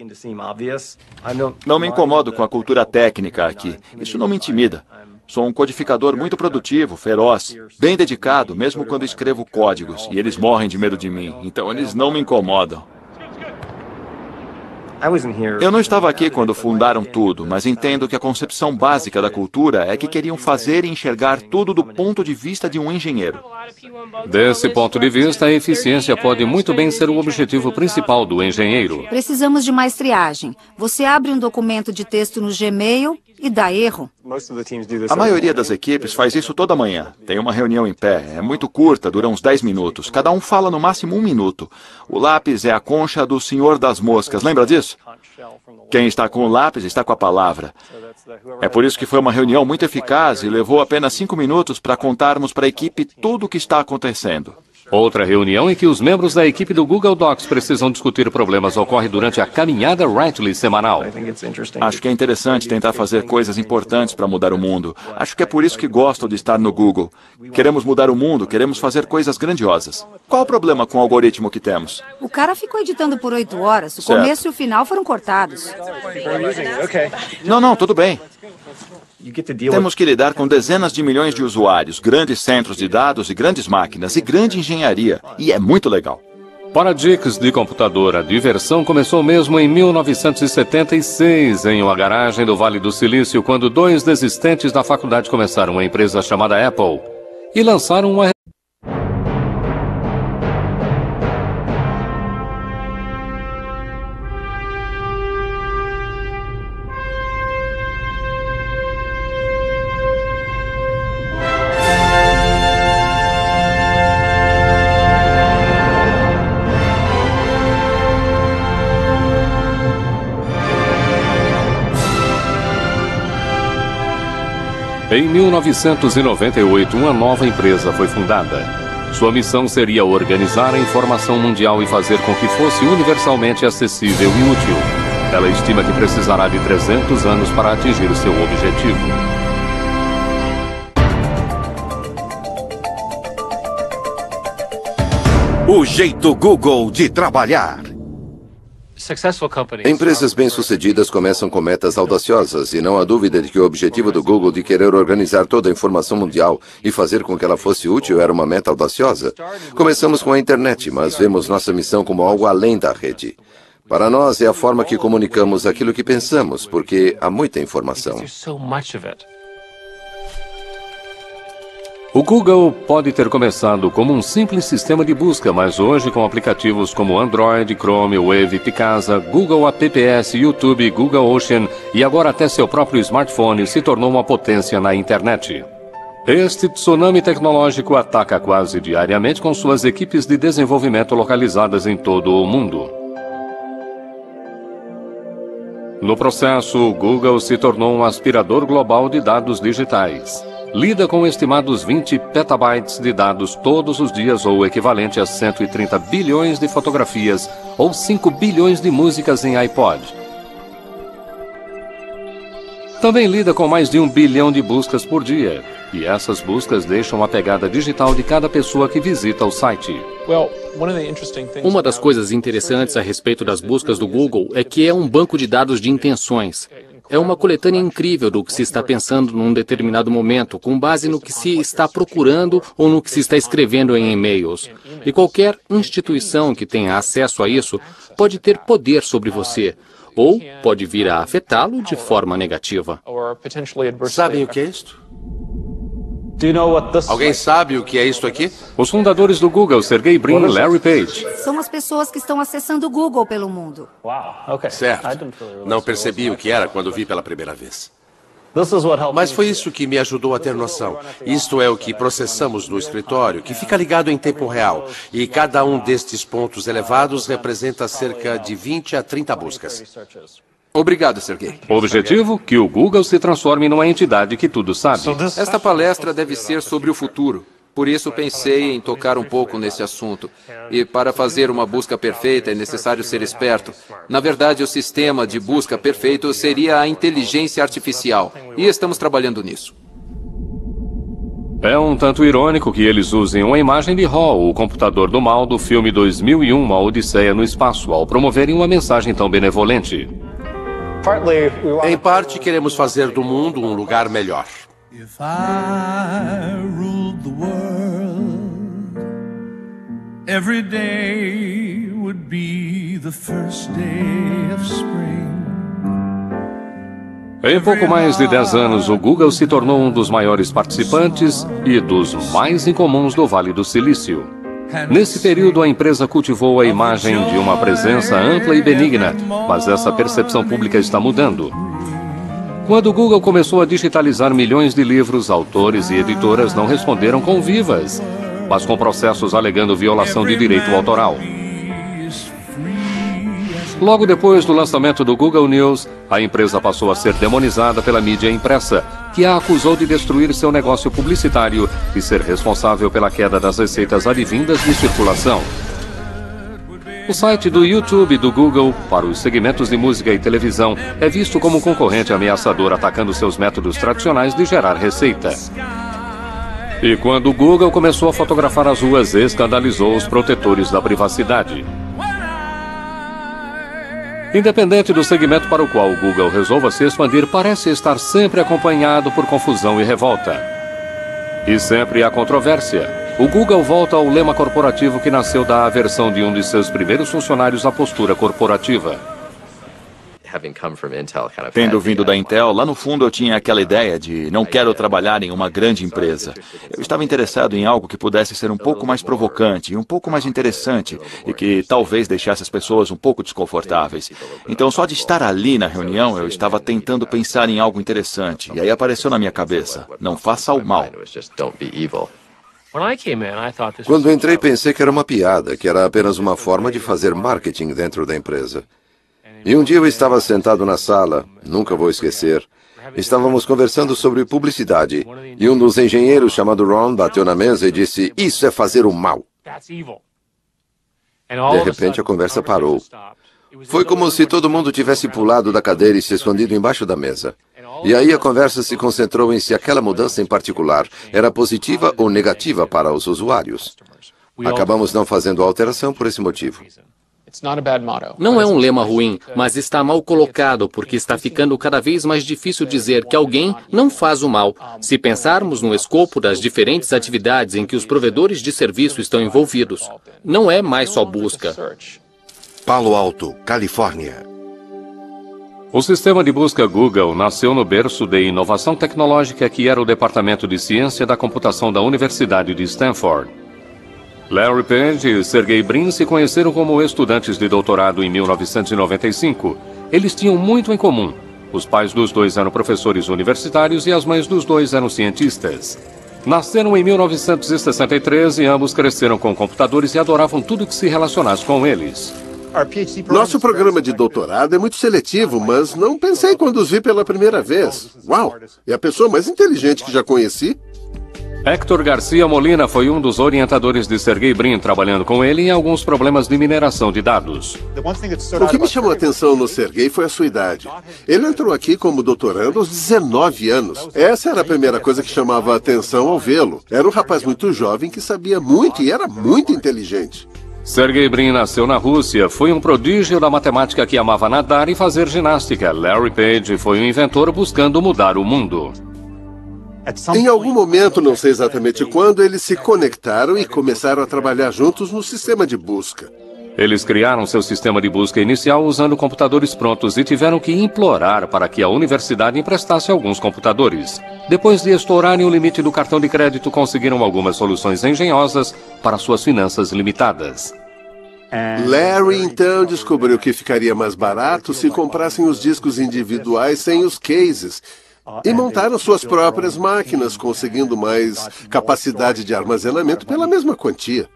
Não me incomodo com a cultura técnica aqui. Isso não me intimida. Sou um codificador muito produtivo, feroz, bem dedicado, mesmo quando escrevo códigos, e eles morrem de medo de mim, então eles não me incomodam. Eu não estava aqui quando fundaram tudo, mas entendo que a concepção básica da cultura é que queriam fazer e enxergar tudo do ponto de vista de um engenheiro. Desse ponto de vista, a eficiência pode muito bem ser o objetivo principal do engenheiro. Precisamos de mais triagem. Você abre um documento de texto no Gmail e dá erro. A maioria das equipes faz isso toda manhã. Tem uma reunião em pé, é muito curta, dura uns 10 minutos. Cada um fala no máximo 1 minuto. O lápis é a concha do Senhor das Moscas, lembra disso? Quem está com o lápis está com a palavra. É por isso que foi uma reunião muito eficaz e levou apenas 5 minutos para contarmos para a equipe tudo o que está acontecendo. Outra reunião em que os membros da equipe do Google Docs precisam discutir problemas ocorre durante a caminhada Writely semanal. Acho que é interessante tentar fazer coisas importantes para mudar o mundo. Acho que é por isso que gosto de estar no Google. Queremos mudar o mundo, queremos fazer coisas grandiosas. Qual o problema com o algoritmo que temos? O cara ficou editando por 8 horas. O começo e o final foram cortados. Não, tudo bem. Temos que lidar com dezenas de milhões de usuários, grandes centros de dados e grandes máquinas e grande engenharia. E é muito legal. Para geeks de computador, a diversão começou mesmo em 1976, em uma garagem do Vale do Silício, quando 2 desistentes da faculdade começaram uma empresa chamada Apple e lançaram uma... Em 1998, uma nova empresa foi fundada. Sua missão seria organizar a informação mundial e fazer com que fosse universalmente acessível e útil. Ela estima que precisará de 300 anos para atingir seu objetivo. O jeito Google de trabalhar. Empresas bem-sucedidas começam com metas audaciosas e não há dúvida de que o objetivo do Google de querer organizar toda a informação mundial e fazer com que ela fosse útil era uma meta audaciosa. Começamos com a internet, mas vemos nossa missão como algo além da rede. Para nós é a forma que comunicamos aquilo que pensamos, porque há muita informação. O Google pode ter começado como um simples sistema de busca, mas hoje, com aplicativos como Android, Chrome, Wave, Picasa, Google Apps, YouTube, Google Ocean e agora até seu próprio smartphone, se tornou uma potência na internet. Este tsunami tecnológico ataca quase diariamente com suas equipes de desenvolvimento localizadas em todo o mundo. No processo, o Google se tornou um aspirador global de dados digitais. Lida com estimados 20 petabytes de dados todos os dias, ou o equivalente a 130 bilhões de fotografias, ou 5 bilhões de músicas em iPod. Também lida com mais de 1 bilhão de buscas por dia, e essas buscas deixam a pegada digital de cada pessoa que visita o site. Uma das coisas interessantes a respeito das buscas do Google é que é um banco de dados de intenções. É uma coletânea incrível do que se está pensando num determinado momento, com base no que se está procurando ou no que se está escrevendo em e-mails. E qualquer instituição que tenha acesso a isso pode ter poder sobre você, ou pode vir a afetá-lo de forma negativa. Sabem o que é isto? Alguém sabe o que é isto aqui? Os fundadores do Google, Sergey Brin e Larry Page. São as pessoas que estão acessando o Google pelo mundo. Certo. Não percebi o que era quando vi pela primeira vez. Mas foi isso que me ajudou a ter noção. Isto é o que processamos no escritório, que fica ligado em tempo real. E cada um destes pontos elevados representa cerca de 20 a 30 buscas. Obrigado, Sergey. Objetivo? Que o Google se transforme numa entidade que tudo sabe. Esta palestra deve ser sobre o futuro. Por isso pensei em tocar um pouco nesse assunto. E para fazer uma busca perfeita é necessário ser esperto. Na verdade, o sistema de busca perfeito seria a inteligência artificial. E estamos trabalhando nisso. É um tanto irônico que eles usem uma imagem de Hall, o computador do mal do filme 2001, Uma Odisseia no Espaço, ao promoverem uma mensagem tão benevolente. Em parte, queremos fazer do mundo um lugar melhor. If I ruled the world, every day would be the first day of spring. Em pouco mais de 10 anos, o Google se tornou um dos maiores participantes e dos mais incomuns do Vale do Silício. Nesse período, a empresa cultivou a imagem de uma presença ampla e benigna, mas essa percepção pública está mudando. Quando o Google começou a digitalizar milhões de livros, autores e editoras não responderam com vivas, mas com processos alegando violação de direito autoral. Logo depois do lançamento do Google News, a empresa passou a ser demonizada pela mídia impressa, que a acusou de destruir seu negócio publicitário e ser responsável pela queda das receitas advindas de circulação. O site do YouTube do Google, para os segmentos de música e televisão, é visto como um concorrente ameaçador atacando seus métodos tradicionais de gerar receita. E quando o Google começou a fotografar as ruas, escandalizou os protetores da privacidade. Independente do segmento para o qual o Google resolva se expandir, parece estar sempre acompanhado por confusão e revolta. E sempre há controvérsia. O Google volta ao lema corporativo que nasceu da aversão de um de seus primeiros funcionários à postura corporativa. Tendo vindo da Intel, lá no fundo eu tinha aquela ideia de não quero trabalhar em uma grande empresa. Eu estava interessado em algo que pudesse ser um pouco mais provocante e um pouco mais interessante e que talvez deixasse as pessoas um pouco desconfortáveis. Então, só de estar ali na reunião, eu estava tentando pensar em algo interessante. E aí apareceu na minha cabeça, não faça o mal. Quando entrei, pensei que era uma piada, que era apenas uma forma de fazer marketing dentro da empresa. E um dia eu estava sentado na sala, nunca vou esquecer. Estávamos conversando sobre publicidade e um dos engenheiros, chamado Ron, bateu na mesa e disse: "Isso é fazer o mal." De repente a conversa parou. Foi como se todo mundo tivesse pulado da cadeira e se escondido embaixo da mesa. E aí a conversa se concentrou em se aquela mudança em particular era positiva ou negativa para os usuários. Acabamos não fazendo a alteração por esse motivo. Não é um lema ruim, mas está mal colocado porque está ficando cada vez mais difícil dizer que alguém não faz o mal. Se pensarmos no escopo das diferentes atividades em que os provedores de serviço estão envolvidos, não é mais só busca. Palo Alto, Califórnia. O sistema de busca Google nasceu no berço de inovação tecnológica que era o Departamento de Ciência da Computação da Universidade de Stanford. Larry Page e Sergey Brin se conheceram como estudantes de doutorado em 1995. Eles tinham muito em comum. Os pais dos dois eram professores universitários e as mães dos dois eram cientistas. Nasceram em 1963 e ambos cresceram com computadores e adoravam tudo que se relacionasse com eles. Nosso programa de doutorado é muito seletivo, mas não pensei quando os vi pela primeira vez. Uau! É a pessoa mais inteligente que já conheci. Héctor Garcia Molina foi um dos orientadores de Sergey Brin, trabalhando com ele em alguns problemas de mineração de dados. O que me chamou a atenção no Sergey foi a sua idade. Ele entrou aqui como doutorando aos 19 anos. Essa era a primeira coisa que chamava a atenção ao vê-lo. Era um rapaz muito jovem que sabia muito e era muito inteligente. Sergey Brin nasceu na Rússia, foi um prodígio da matemática que amava nadar e fazer ginástica. Larry Page foi um inventor buscando mudar o mundo. Em algum momento, não sei exatamente quando, eles se conectaram e começaram a trabalhar juntos no sistema de busca. Eles criaram seu sistema de busca inicial usando computadores prontos e tiveram que implorar para que a universidade emprestasse alguns computadores. Depois de estourarem o limite do cartão de crédito, conseguiram algumas soluções engenhosas para suas finanças limitadas. Larry então descobriu que ficaria mais barato se comprassem os discos individuais sem os cases. E montaram suas próprias máquinas, conseguindo mais capacidade de armazenamento pela mesma quantia.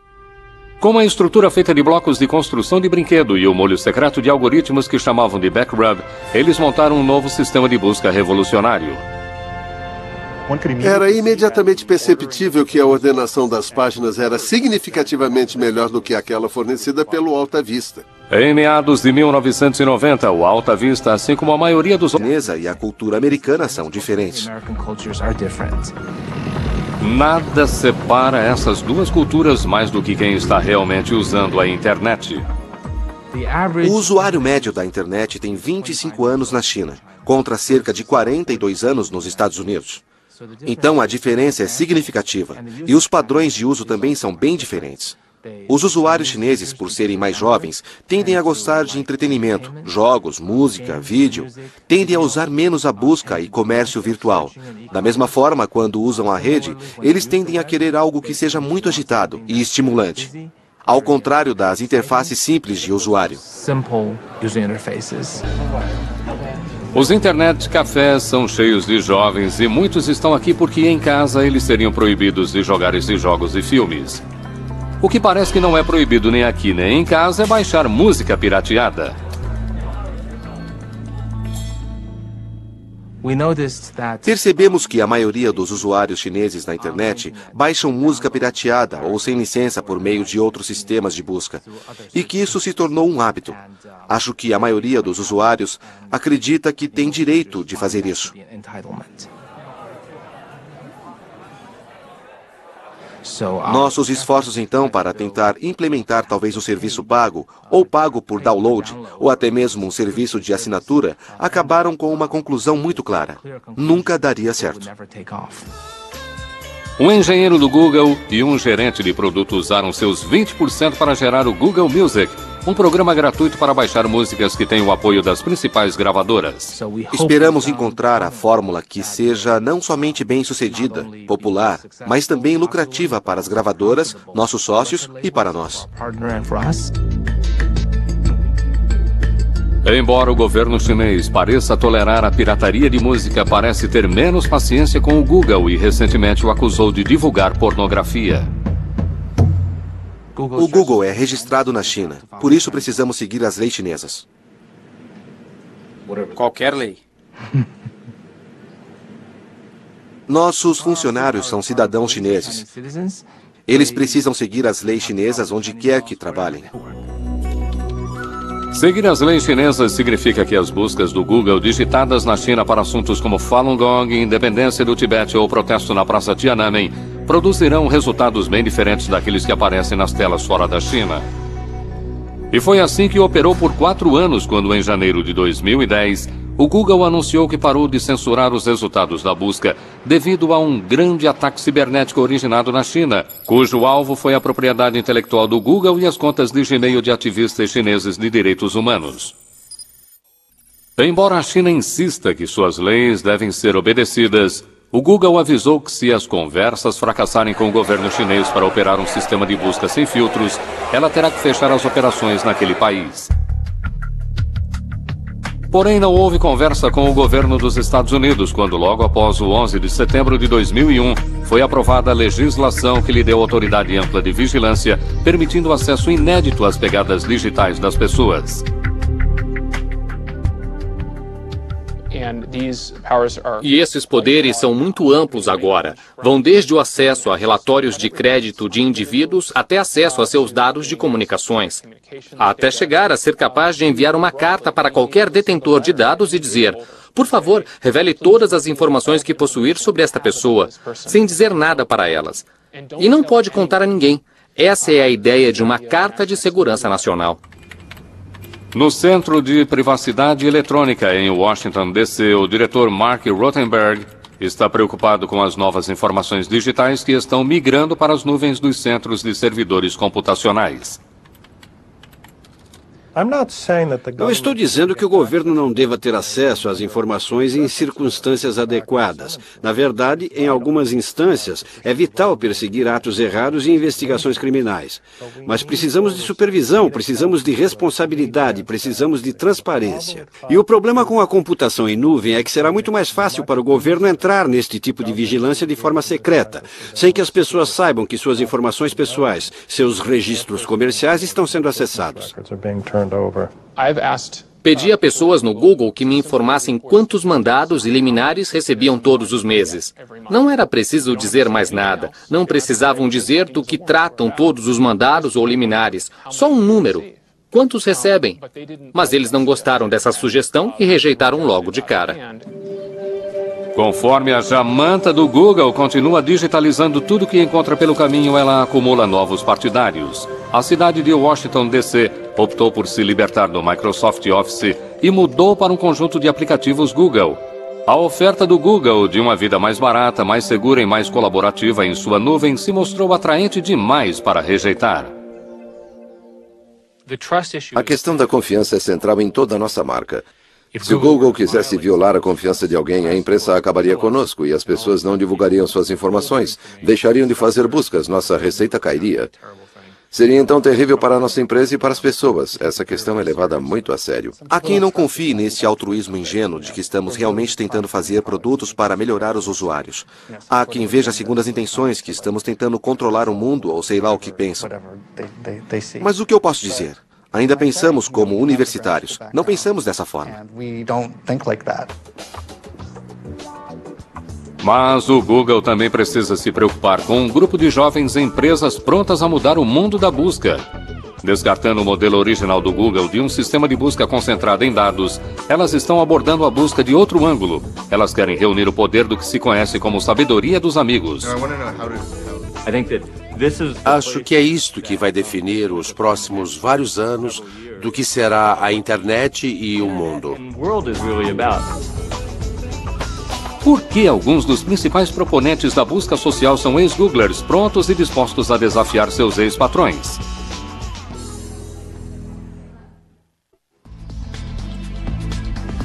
Com uma estrutura feita de blocos de construção de brinquedo e o molho secreto de algoritmos que chamavam de Backrub, eles montaram um novo sistema de busca revolucionário. Era imediatamente perceptível que a ordenação das páginas era significativamente melhor do que aquela fornecida pelo Alta Vista. Em meados de 1990, o Alta Vista, assim como a maioria dos... A chinesa e a cultura americana são diferentes. Nada separa essas duas culturas mais do que quem está realmente usando a internet. O usuário médio da internet tem 25 anos na China, contra cerca de 42 anos nos Estados Unidos. Então a diferença é significativa, e os padrões de uso também são bem diferentes. Os usuários chineses, por serem mais jovens, tendem a gostar de entretenimento, jogos, música, vídeo. Tendem a usar menos a busca e comércio virtual. Da mesma forma, quando usam a rede, eles tendem a querer algo que seja muito agitado e estimulante. Ao contrário das interfaces simples de usuário. Os internet cafés são cheios de jovens e muitos estão aqui porque em casa eles seriam proibidos de jogar esses jogos e filmes. O que parece que não é proibido nem aqui nem em casa é baixar música pirateada. Percebemos que a maioria dos usuários chineses na internet baixam música pirateada ou sem licença por meio de outros sistemas de busca, e que isso se tornou um hábito. Acho que a maioria dos usuários acredita que tem direito de fazer isso. Nossos esforços, então, para tentar implementar talvez um serviço pago, ou pago por download, ou até mesmo um serviço de assinatura, acabaram com uma conclusão muito clara. Nunca daria certo. Um engenheiro do Google e um gerente de produto usaram seus 20% para gerar o Google Music, um programa gratuito para baixar músicas que tem o apoio das principais gravadoras. Esperamos encontrar a fórmula que seja não somente bem-sucedida, popular, mas também lucrativa para as gravadoras, nossos sócios e para nós. Embora o governo chinês pareça tolerar a pirataria de música, parece ter menos paciência com o Google e recentemente o acusou de divulgar pornografia. O Google é registrado na China, por isso precisamos seguir as leis chinesas. Qualquer lei. Nossos funcionários são cidadãos chineses. Eles precisam seguir as leis chinesas onde quer que trabalhem. Seguir as leis chinesas significa que as buscas do Google digitadas na China para assuntos como Falun Gong, independência do Tibete ou protesto na Praça Tiananmen produzirão resultados bem diferentes daqueles que aparecem nas telas fora da China. E foi assim que operou por 4 anos, quando em janeiro de 2010, o Google anunciou que parou de censurar os resultados da busca devido a um grande ataque cibernético originado na China, cujo alvo foi a propriedade intelectual do Google e as contas de Gmail de ativistas chineses de direitos humanos. Embora a China insista que suas leis devem ser obedecidas, o Google avisou que se as conversas fracassarem com o governo chinês para operar um sistema de busca sem filtros, ela terá que fechar as operações naquele país. Porém, não houve conversa com o governo dos Estados Unidos quando, logo após o 11 de setembro de 2001, foi aprovada a legislação que lhe deu autoridade ampla de vigilância, permitindo acesso inédito às pegadas digitais das pessoas. E esses poderes são muito amplos agora. Vão desde o acesso a relatórios de crédito de indivíduos até acesso a seus dados de comunicações. Até chegar a ser capaz de enviar uma carta para qualquer detentor de dados e dizer: por favor, revele todas as informações que possuir sobre esta pessoa, sem dizer nada para elas. E não pode contar a ninguém. Essa é a ideia de uma Carta de Segurança Nacional. No Centro de Privacidade Eletrônica, em Washington, D.C., o diretor Mark Rothenberg está preocupado com as novas informações digitais que estão migrando para as nuvens dos centros de servidores computacionais. Não estou dizendo que o governo não deva ter acesso às informações em circunstâncias adequadas. Na verdade, em algumas instâncias, é vital perseguir atos errados e investigações criminais. Mas precisamos de supervisão, precisamos de responsabilidade, precisamos de transparência. E o problema com a computação em nuvem é que será muito mais fácil para o governo entrar neste tipo de vigilância de forma secreta, sem que as pessoas saibam que suas informações pessoais, seus registros comerciais estão sendo acessados. Pedi a pessoas no Google que me informassem quantos mandados e liminares recebiam todos os meses. Não era preciso dizer mais nada. Não precisavam dizer do que tratam todos os mandados ou liminares. Só um número. Quantos recebem? Mas eles não gostaram dessa sugestão e rejeitaram logo de cara. Conforme a jamanta do Google continua digitalizando tudo que encontra pelo caminho, ela acumula novos partidários. A cidade de Washington, D.C., optou por se libertar do Microsoft Office e mudou para um conjunto de aplicativos Google. A oferta do Google de uma vida mais barata, mais segura e mais colaborativa em sua nuvem se mostrou atraente demais para rejeitar. A questão da confiança é central em toda a nossa marca. Se o Google quisesse violar a confiança de alguém, a imprensa acabaria conosco e as pessoas não divulgariam suas informações, deixariam de fazer buscas, nossa receita cairia. Seria então terrível para a nossa empresa e para as pessoas. Essa questão é levada muito a sério. Há quem não confie nesse altruísmo ingênuo de que estamos realmente tentando fazer produtos para melhorar os usuários. Há quem veja segundo as intenções que estamos tentando controlar o mundo ou sei lá o que pensam. Mas o que eu posso dizer? Ainda pensamos como universitários. Não pensamos dessa forma. Mas o Google também precisa se preocupar com um grupo de jovens empresas prontas a mudar o mundo da busca. Descartando o modelo original do Google de um sistema de busca concentrado em dados, elas estão abordando a busca de outro ângulo. Elas querem reunir o poder do que se conhece como sabedoria dos amigos. Acho que é isto que vai definir os próximos vários anos do que será a internet e o mundo. Por que alguns dos principais proponentes da busca social são ex-Googlers prontos e dispostos a desafiar seus ex-patrões?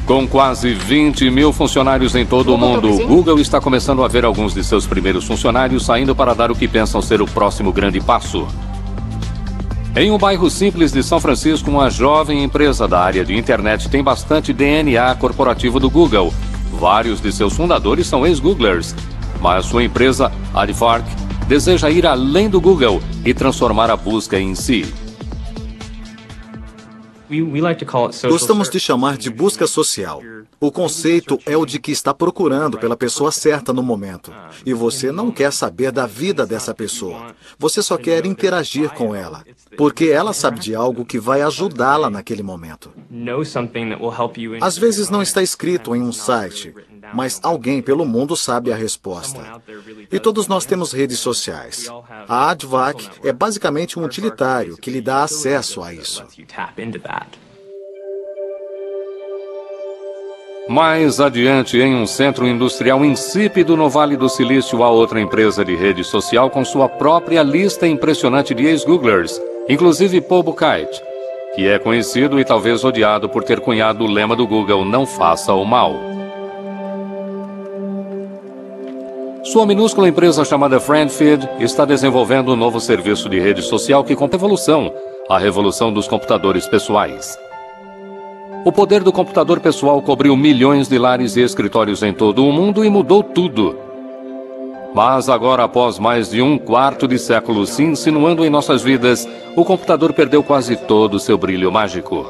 Com quase 20 mil funcionários em todo o mundo, o Google está começando a ver alguns de seus primeiros funcionários saindo para dar o que pensam ser o próximo grande passo. Em um bairro simples de São Francisco, uma jovem empresa da área de internet tem bastante DNA corporativo do Google. Vários de seus fundadores são ex-Googlers, mas sua empresa, Aardvark, deseja ir além do Google e transformar a busca em si. Gostamos de chamar de busca social. O conceito é o de que está procurando pela pessoa certa no momento. E você não quer saber da vida dessa pessoa. Você só quer interagir com ela, porque ela sabe de algo que vai ajudá-la naquele momento. Às vezes não está escrito em um site, mas alguém pelo mundo sabe a resposta. E todos nós temos redes sociais. A Aardvark é basicamente um utilitário que lhe dá acesso a isso. Mais adiante, em um centro industrial insípido no Vale do Silício, há outra empresa de rede social com sua própria lista impressionante de ex-Googlers, inclusive Paul Buchheit. que é conhecido e talvez odiado por ter cunhado o lema do Google: não faça o mal. Sua minúscula empresa chamada FriendFeed está desenvolvendo um novo serviço de rede social que compõe a revolução dos computadores pessoais. O poder do computador pessoal cobriu milhões de lares e escritórios em todo o mundo e mudou tudo. Mas agora, após mais de um quarto de século se insinuando em nossas vidas, o computador perdeu quase todo o seu brilho mágico.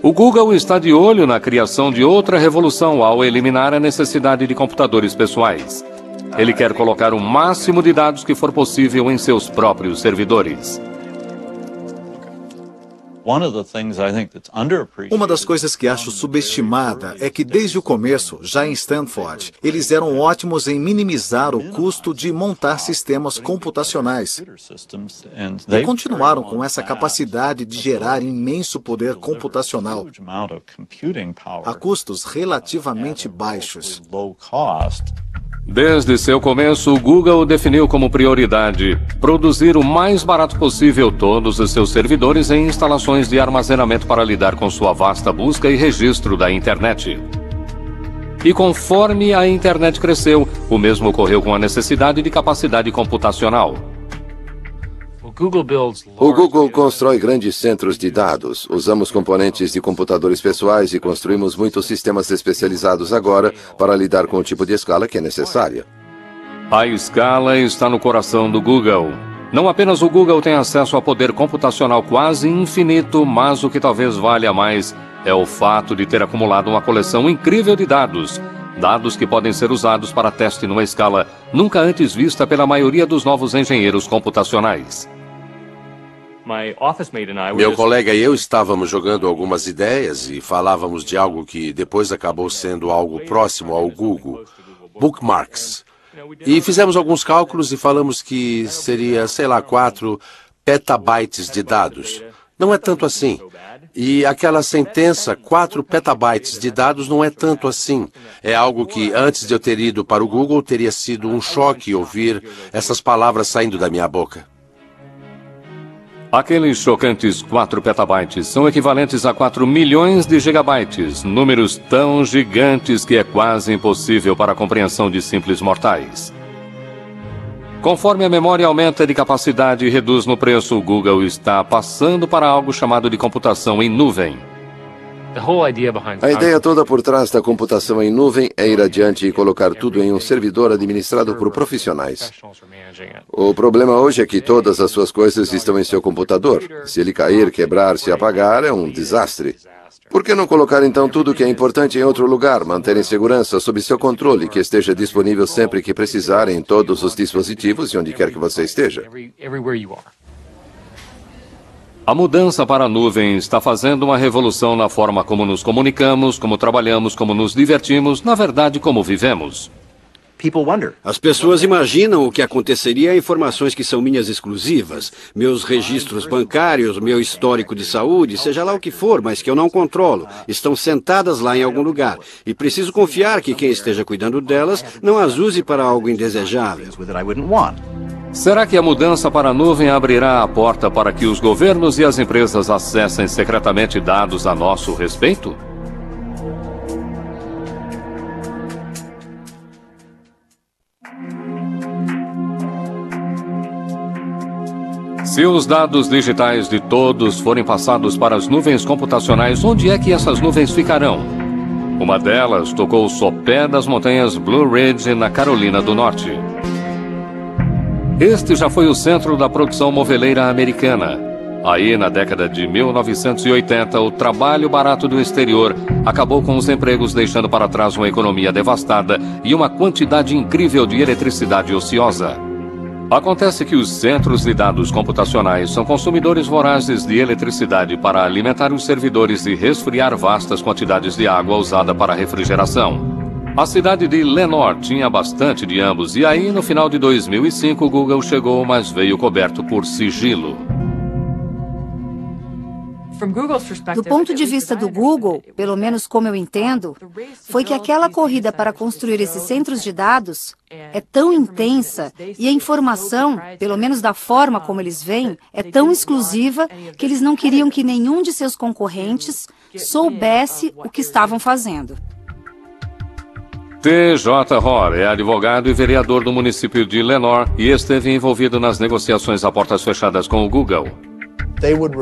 O Google está de olho na criação de outra revolução ao eliminar a necessidade de computadores pessoais. Ele quer colocar o máximo de dados que for possível em seus próprios servidores. Uma das coisas que acho subestimada é que desde o começo, já em Stanford, eles eram ótimos em minimizar o custo de montar sistemas computacionais. E continuaram com essa capacidade de gerar imenso poder computacional a custos relativamente baixos. Desde seu começo, o Google definiu como prioridade produzir o mais barato possível todos os seus servidores em instalações de armazenamento para lidar com sua vasta busca e registro da internet. E conforme a internet cresceu, o mesmo ocorreu com a necessidade de capacidade computacional. O Google constrói grandes centros de dados. Usamos componentes de computadores pessoais e construímos muitos sistemas especializados agora para lidar com o tipo de escala que é necessária. A escala está no coração do Google. Não apenas o Google tem acesso a poder computacional quase infinito, mas o que talvez valha mais é o fato de ter acumulado uma coleção incrível de dados. Dados que podem ser usados para teste numa escala nunca antes vista pela maioria dos novos engenheiros computacionais. Meu colega e eu estávamos jogando algumas ideias e falávamos de algo que depois acabou sendo algo próximo ao Google, bookmarks. E fizemos alguns cálculos e falamos que seria, 4 petabytes de dados. Não é tanto assim. E aquela sentença, 4 petabytes de dados, não é tanto assim. É algo que, antes de eu ter ido para o Google, teria sido um choque ouvir essas palavras saindo da minha boca. Aqueles chocantes 4 petabytes são equivalentes a 4 milhões de gigabytes, números tão gigantes que é quase impossível para a compreensão de simples mortais. Conforme a memória aumenta de capacidade e reduz no preço, o Google está passando para algo chamado de computação em nuvem. A ideia toda por trás da computação em nuvem é ir adiante e colocar tudo em um servidor administrado por profissionais. O problema hoje é que todas as suas coisas estão em seu computador. Se ele cair, quebrar, se apagar, é um desastre. Por que não colocar então tudo que é importante em outro lugar, manter em segurança sob seu controle, que esteja disponível sempre que precisar em todos os dispositivos e onde quer que você esteja? A mudança para a nuvem está fazendo uma revolução na forma como nos comunicamos, como trabalhamos, como nos divertimos, na verdade, como vivemos. As pessoas imaginam o que aconteceria a informações que são minhas exclusivas, meus registros bancários, meu histórico de saúde, seja lá o que for, mas que eu não controlo. Estão sentadas lá em algum lugar. E preciso confiar que quem esteja cuidando delas não as use para algo indesejável. Será que a mudança para a nuvem abrirá a porta para que os governos e as empresas acessem secretamente dados a nosso respeito? Se os dados digitais de todos forem passados para as nuvens computacionais, onde é que essas nuvens ficarão? Uma delas tocou o sopé das montanhas Blue Ridge, na Carolina do Norte. Este já foi o centro da produção moveleira americana. Aí, na década de 1980, o trabalho barato do exterior acabou com os empregos, deixando para trás uma economia devastada e uma quantidade incrível de eletricidade ociosa. Acontece que os centros de dados computacionais são consumidores vorazes de eletricidade para alimentar os servidores e resfriar vastas quantidades de água usada para refrigeração. A cidade de Lenoir tinha bastante de ambos, e aí, no final de 2005, o Google chegou, mas veio coberto por sigilo. Do ponto de vista do Google, pelo menos como eu entendo, foi que aquela corrida para construir esses centros de dados é tão intensa e a informação, pelo menos da forma como eles veem, é tão exclusiva que eles não queriam que nenhum de seus concorrentes soubesse o que estavam fazendo. T.J. Hoare é advogado e vereador do município de Lenoir e esteve envolvido nas negociações a portas fechadas com o Google.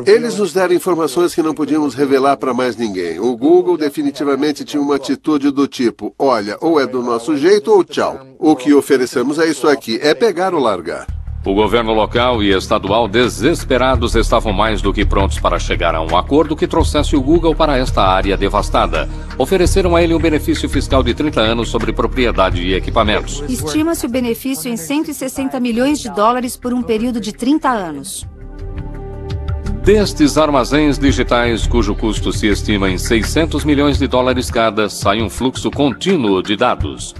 Eles nos deram informações que não podíamos revelar para mais ninguém. O Google definitivamente tinha uma atitude do tipo, olha, ou é do nosso jeito ou tchau. O que oferecemos é isso aqui, é pegar ou largar. O governo local e estadual, desesperados, estavam mais do que prontos para chegar a um acordo que trouxesse o Google para esta área devastada. Ofereceram a ele um benefício fiscal de 30 anos sobre propriedade e equipamentos. Estima-se o benefício em 160 milhões de dólares por um período de 30 anos. Destes armazéns digitais, cujo custo se estima em 600 milhões de dólares cada, sai um fluxo contínuo de dados.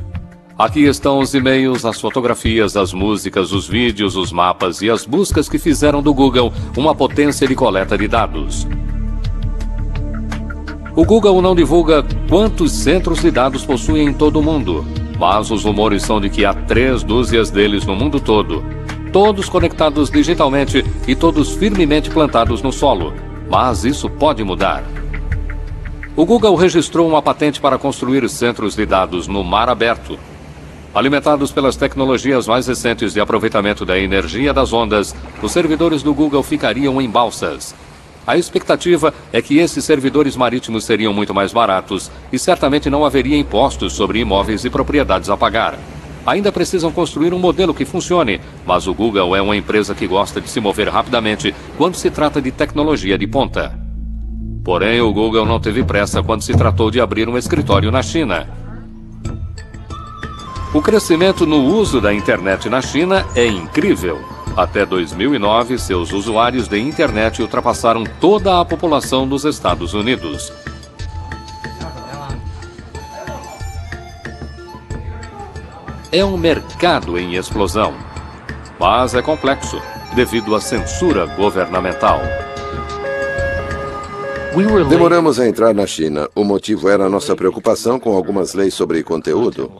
Aqui estão os e-mails, as fotografias, as músicas, os vídeos, os mapas e as buscas que fizeram do Google uma potência de coleta de dados. O Google não divulga quantos centros de dados possui em todo o mundo, mas os rumores são de que há 3 dúzias deles no mundo todo. Todos conectados digitalmente e todos firmemente plantados no solo. Mas isso pode mudar. O Google registrou uma patente para construir centros de dados no mar aberto. Alimentados pelas tecnologias mais recentes de aproveitamento da energia das ondas, os servidores do Google ficariam em balsas. A expectativa é que esses servidores marítimos seriam muito mais baratos e certamente não haveria impostos sobre imóveis e propriedades a pagar. Ainda precisam construir um modelo que funcione, mas o Google é uma empresa que gosta de se mover rapidamente quando se trata de tecnologia de ponta. Porém, o Google não teve pressa quando se tratou de abrir um escritório na China. O crescimento no uso da internet na China é incrível. Até 2009, seus usuários de internet ultrapassaram toda a população dos Estados Unidos. É um mercado em explosão, mas é complexo devido à censura governamental. Demoramos a entrar na China. O motivo era a nossa preocupação com algumas leis sobre conteúdo.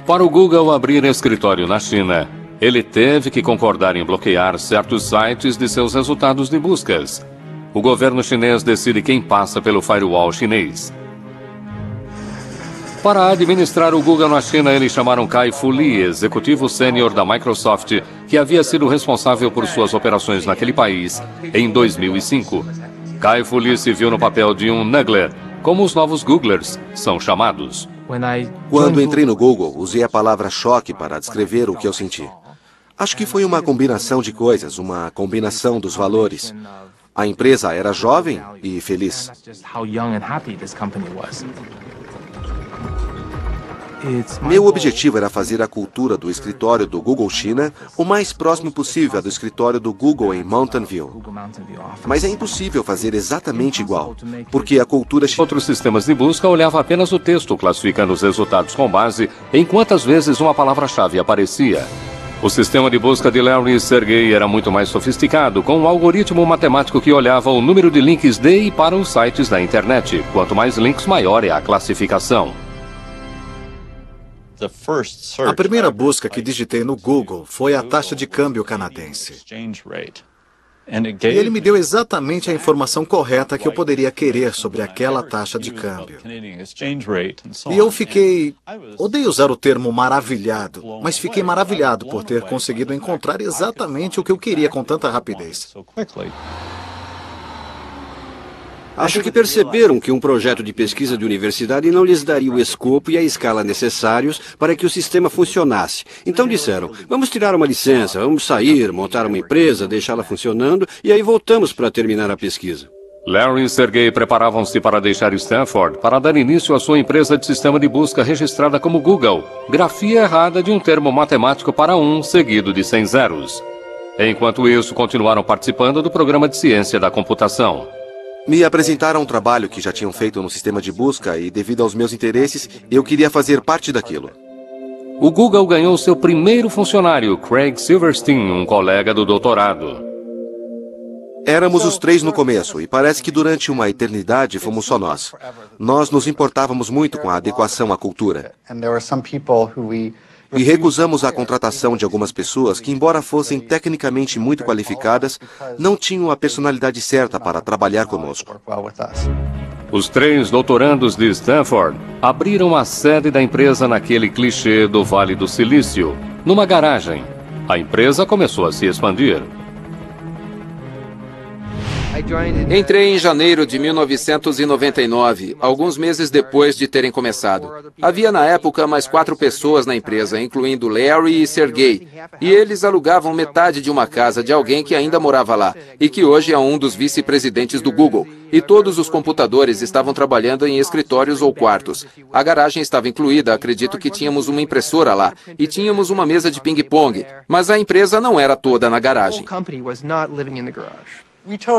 Para o Google abrir escritório na China, ele teve que concordar em bloquear certos sites de seus resultados de buscas. O governo chinês decide quem passa pelo firewall chinês. Para administrar o Google na China, eles chamaram Kai-Fu Lee, executivo sênior da Microsoft, que havia sido responsável por suas operações naquele país em 2005. Kai-Fu Lee se viu no papel de um Nuggler, como os novos Googlers são chamados. Quando entrei no Google, usei a palavra choque para descrever o que eu senti. Acho que foi uma combinação de coisas, uma combinação dos valores. A empresa era jovem e feliz. Meu objetivo era fazer a cultura do escritório do Google China o mais próximo possível do escritório do Google em Mountain View. Mas é impossível fazer exatamente igual, porque a cultura... Outros sistemas de busca olhavam apenas o texto, classificando os resultados com base em quantas vezes uma palavra-chave aparecia. O sistema de busca de Larry Sergey era muito mais sofisticado, com um algoritmo matemático que olhava o número de links de e para os sites da internet. Quanto mais links, maior é a classificação. A primeira busca que digitei no Google foi a taxa de câmbio canadense. E ele me deu exatamente a informação correta que eu poderia querer sobre aquela taxa de câmbio. E eu fiquei... Odeio usar o termo maravilhado, mas fiquei maravilhado por ter conseguido encontrar exatamente o que eu queria com tanta rapidez. Acho que perceberam que um projeto de pesquisa de universidade não lhes daria o escopo e a escala necessários para que o sistema funcionasse. Então disseram, vamos tirar uma licença, vamos sair, montar uma empresa, deixá-la funcionando e aí voltamos para terminar a pesquisa. Larry e Sergey preparavam-se para deixar Stanford para dar início à sua empresa de sistema de busca registrada como Google, grafia errada de um termo matemático para 1 seguido de 100 zeros. Enquanto isso, continuaram participando do programa de ciência da computação. Me apresentaram um trabalho que já tinham feito no sistema de busca e, devido aos meus interesses, eu queria fazer parte daquilo. O Google ganhou seu primeiro funcionário, Craig Silverstein, um colega do doutorado. Éramos os 3 no começo, e parece que durante uma eternidade fomos só nós. Nós nos importávamos muito com a adequação à cultura. E recusamos a contratação de algumas pessoas que, embora fossem tecnicamente muito qualificadas, não tinham a personalidade certa para trabalhar conosco. Os 3 doutorandos de Stanford abriram a sede da empresa naquele clichê do Vale do Silício, numa garagem. A empresa começou a se expandir. Entrei em janeiro de 1999, alguns meses depois de terem começado. Havia na época mais 4 pessoas na empresa, incluindo Larry e Sergey, e eles alugavam metade de uma casa de alguém que ainda morava lá, e que hoje é um dos vice-presidentes do Google. E todos os computadores estavam trabalhando em escritórios ou quartos. A garagem estava incluída, acredito que tínhamos uma impressora lá, e tínhamos uma mesa de ping-pong, mas a empresa não era toda na garagem.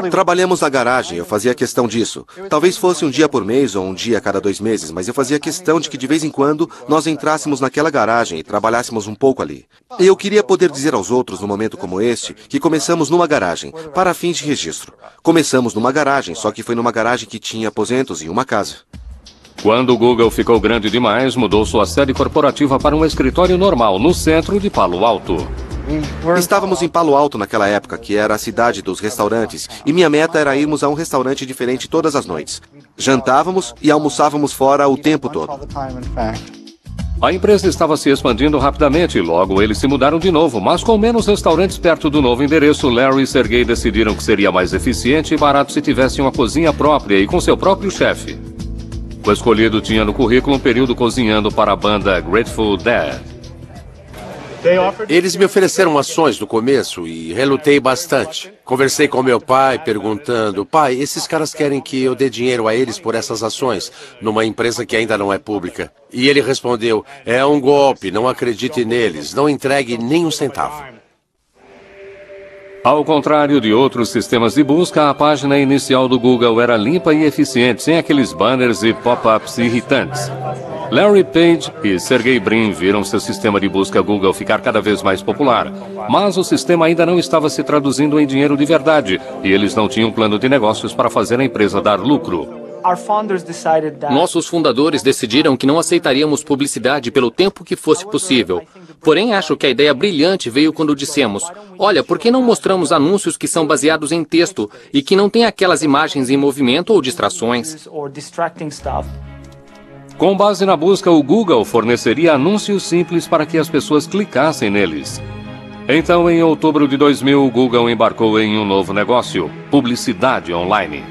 Trabalhamos na garagem, eu fazia questão disso. Talvez fosse um dia por mês ou um dia a cada 2 meses, mas eu fazia questão de que de vez em quando nós entrássemos naquela garagem e trabalhássemos um pouco ali. E eu queria poder dizer aos outros, num momento como este, que começamos numa garagem, para fins de registro. Começamos numa garagem, só que foi numa garagem que tinha aposentos e uma casa. Quando o Google ficou grande demais, mudou sua sede corporativa para um escritório normal no centro de Palo Alto. Estávamos em Palo Alto naquela época, que era a cidade dos restaurantes, e minha meta era irmos a um restaurante diferente todas as noites. Jantávamos e almoçávamos fora o tempo todo. A empresa estava se expandindo rapidamente e logo eles se mudaram de novo, mas com menos restaurantes perto do novo endereço, Larry e Sergey decidiram que seria mais eficiente e barato se tivessem uma cozinha própria e com seu próprio chefe. O escolhido tinha no currículo um período cozinhando para a banda Grateful Dead. Eles me ofereceram ações no começo e relutei bastante. Conversei com meu pai perguntando: pai, esses caras querem que eu dê dinheiro a eles por essas ações, numa empresa que ainda não é pública. E ele respondeu: é um golpe, não acredite neles, não entregue nem um centavo. Ao contrário de outros sistemas de busca, a página inicial do Google era limpa e eficiente, sem aqueles banners e pop-ups irritantes. Larry Page e Sergey Brin viram seu sistema de busca Google ficar cada vez mais popular, mas o sistema ainda não estava se traduzindo em dinheiro de verdade, e eles não tinham plano de negócios para fazer a empresa dar lucro. Nossos fundadores decidiram que não aceitaríamos publicidade pelo tempo que fosse possível. Porém, acho que a ideia brilhante veio quando dissemos: olha, por que não mostramos anúncios que são baseados em texto e que não têm aquelas imagens em movimento ou distrações? Com base na busca, o Google forneceria anúncios simples para que as pessoas clicassem neles. Então, em outubro de 2000, o Google embarcou em um novo negócio: publicidade online.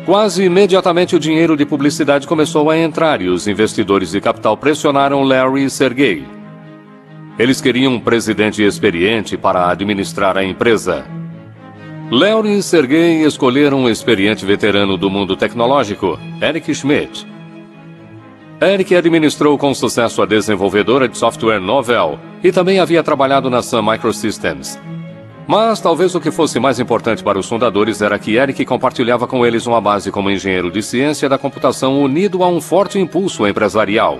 Quase imediatamente o dinheiro de publicidade começou a entrar e os investidores de capital pressionaram Larry e Sergey. Eles queriam um presidente experiente para administrar a empresa. Larry e Sergey escolheram um experiente veterano do mundo tecnológico, Eric Schmidt. Eric administrou com sucesso a desenvolvedora de software Novell e também havia trabalhado na Sun Microsystems. Mas talvez o que fosse mais importante para os fundadores era que Eric compartilhava com eles uma base como engenheiro de ciência da computação unido a um forte impulso empresarial.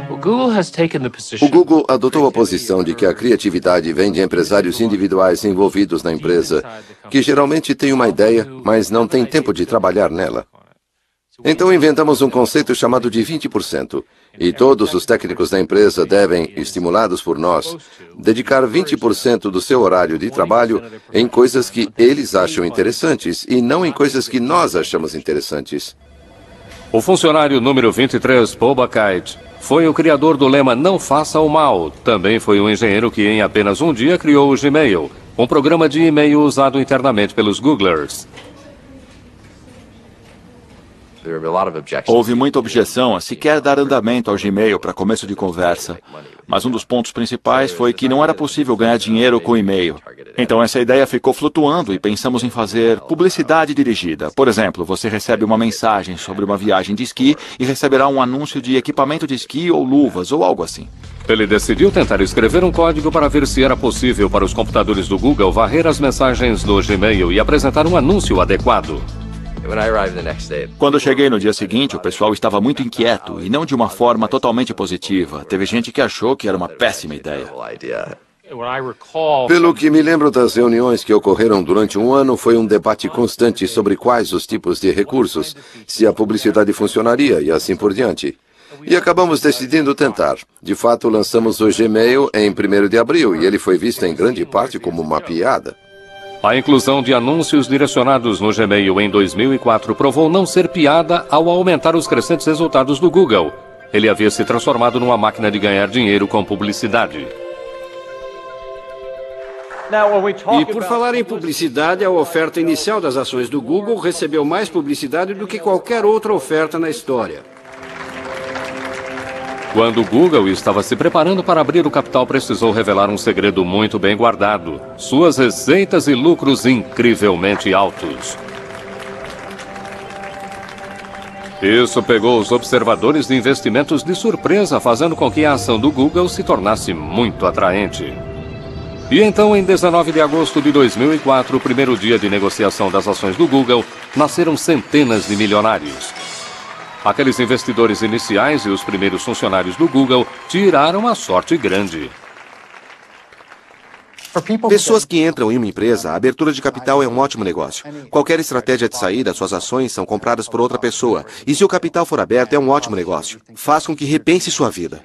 O Google adotou a posição de que a criatividade vem de empresários individuais envolvidos na empresa, que geralmente têm uma ideia, mas não têm tempo de trabalhar nela. Então inventamos um conceito chamado de 20%, e todos os técnicos da empresa devem, estimulados por nós, dedicar 20% do seu horário de trabalho em coisas que eles acham interessantes e não em coisas que nós achamos interessantes. O funcionário número 23, Paul Buchheit, foi o criador do lema Não Faça o Mal. Também foi um engenheiro que em apenas um dia criou o Gmail, um programa de e-mail usado internamente pelos Googlers. Houve muita objeção a sequer dar andamento ao Gmail para começo de conversa, mas um dos pontos principais foi que não era possível ganhar dinheiro com e-mail. Então essa ideia ficou flutuando e pensamos em fazer publicidade dirigida. Por exemplo, você recebe uma mensagem sobre uma viagem de esqui e receberá um anúncio de equipamento de esqui ou luvas ou algo assim. Ele decidiu tentar escrever um código para ver se era possível para os computadores do Google varrer as mensagens do Gmail e apresentar um anúncio adequado. Quando cheguei no dia seguinte, o pessoal estava muito inquieto e não de uma forma totalmente positiva. Teve gente que achou que era uma péssima ideia. Pelo que me lembro das reuniões que ocorreram durante um ano, foi um debate constante sobre quais os tipos de recursos, se a publicidade funcionaria e assim por diante. E acabamos decidindo tentar. De fato, lançamos o Gmail em 1º de abril e ele foi visto em grande parte como uma piada. A inclusão de anúncios direcionados no Gmail em 2004 provou não ser piada ao aumentar os crescentes resultados do Google. Ele havia se transformado numa máquina de ganhar dinheiro com publicidade. E por falar em publicidade, a oferta inicial das ações do Google recebeu mais publicidade do que qualquer outra oferta na história. Quando o Google estava se preparando para abrir o capital, precisou revelar um segredo muito bem guardado: suas receitas e lucros incrivelmente altos. Isso pegou os observadores de investimentos de surpresa, fazendo com que a ação do Google se tornasse muito atraente. E então, em 19 de agosto de 2004, o primeiro dia de negociação das ações do Google, nasceram centenas de milionários. Aqueles investidores iniciais e os primeiros funcionários do Google tiraram a sorte grande. Pessoas que entram em uma empresa, a abertura de capital é um ótimo negócio. Qualquer estratégia de saída, suas ações são compradas por outra pessoa. E se o capital for aberto, é um ótimo negócio. Faz com que repense sua vida.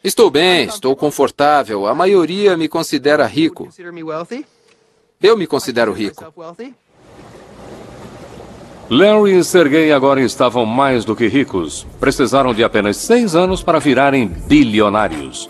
Estou bem, estou confortável. A maioria me considera rico. Eu me considero rico. Larry e Sergey agora estavam mais do que ricos. Precisaram de apenas 6 anos para virarem bilionários.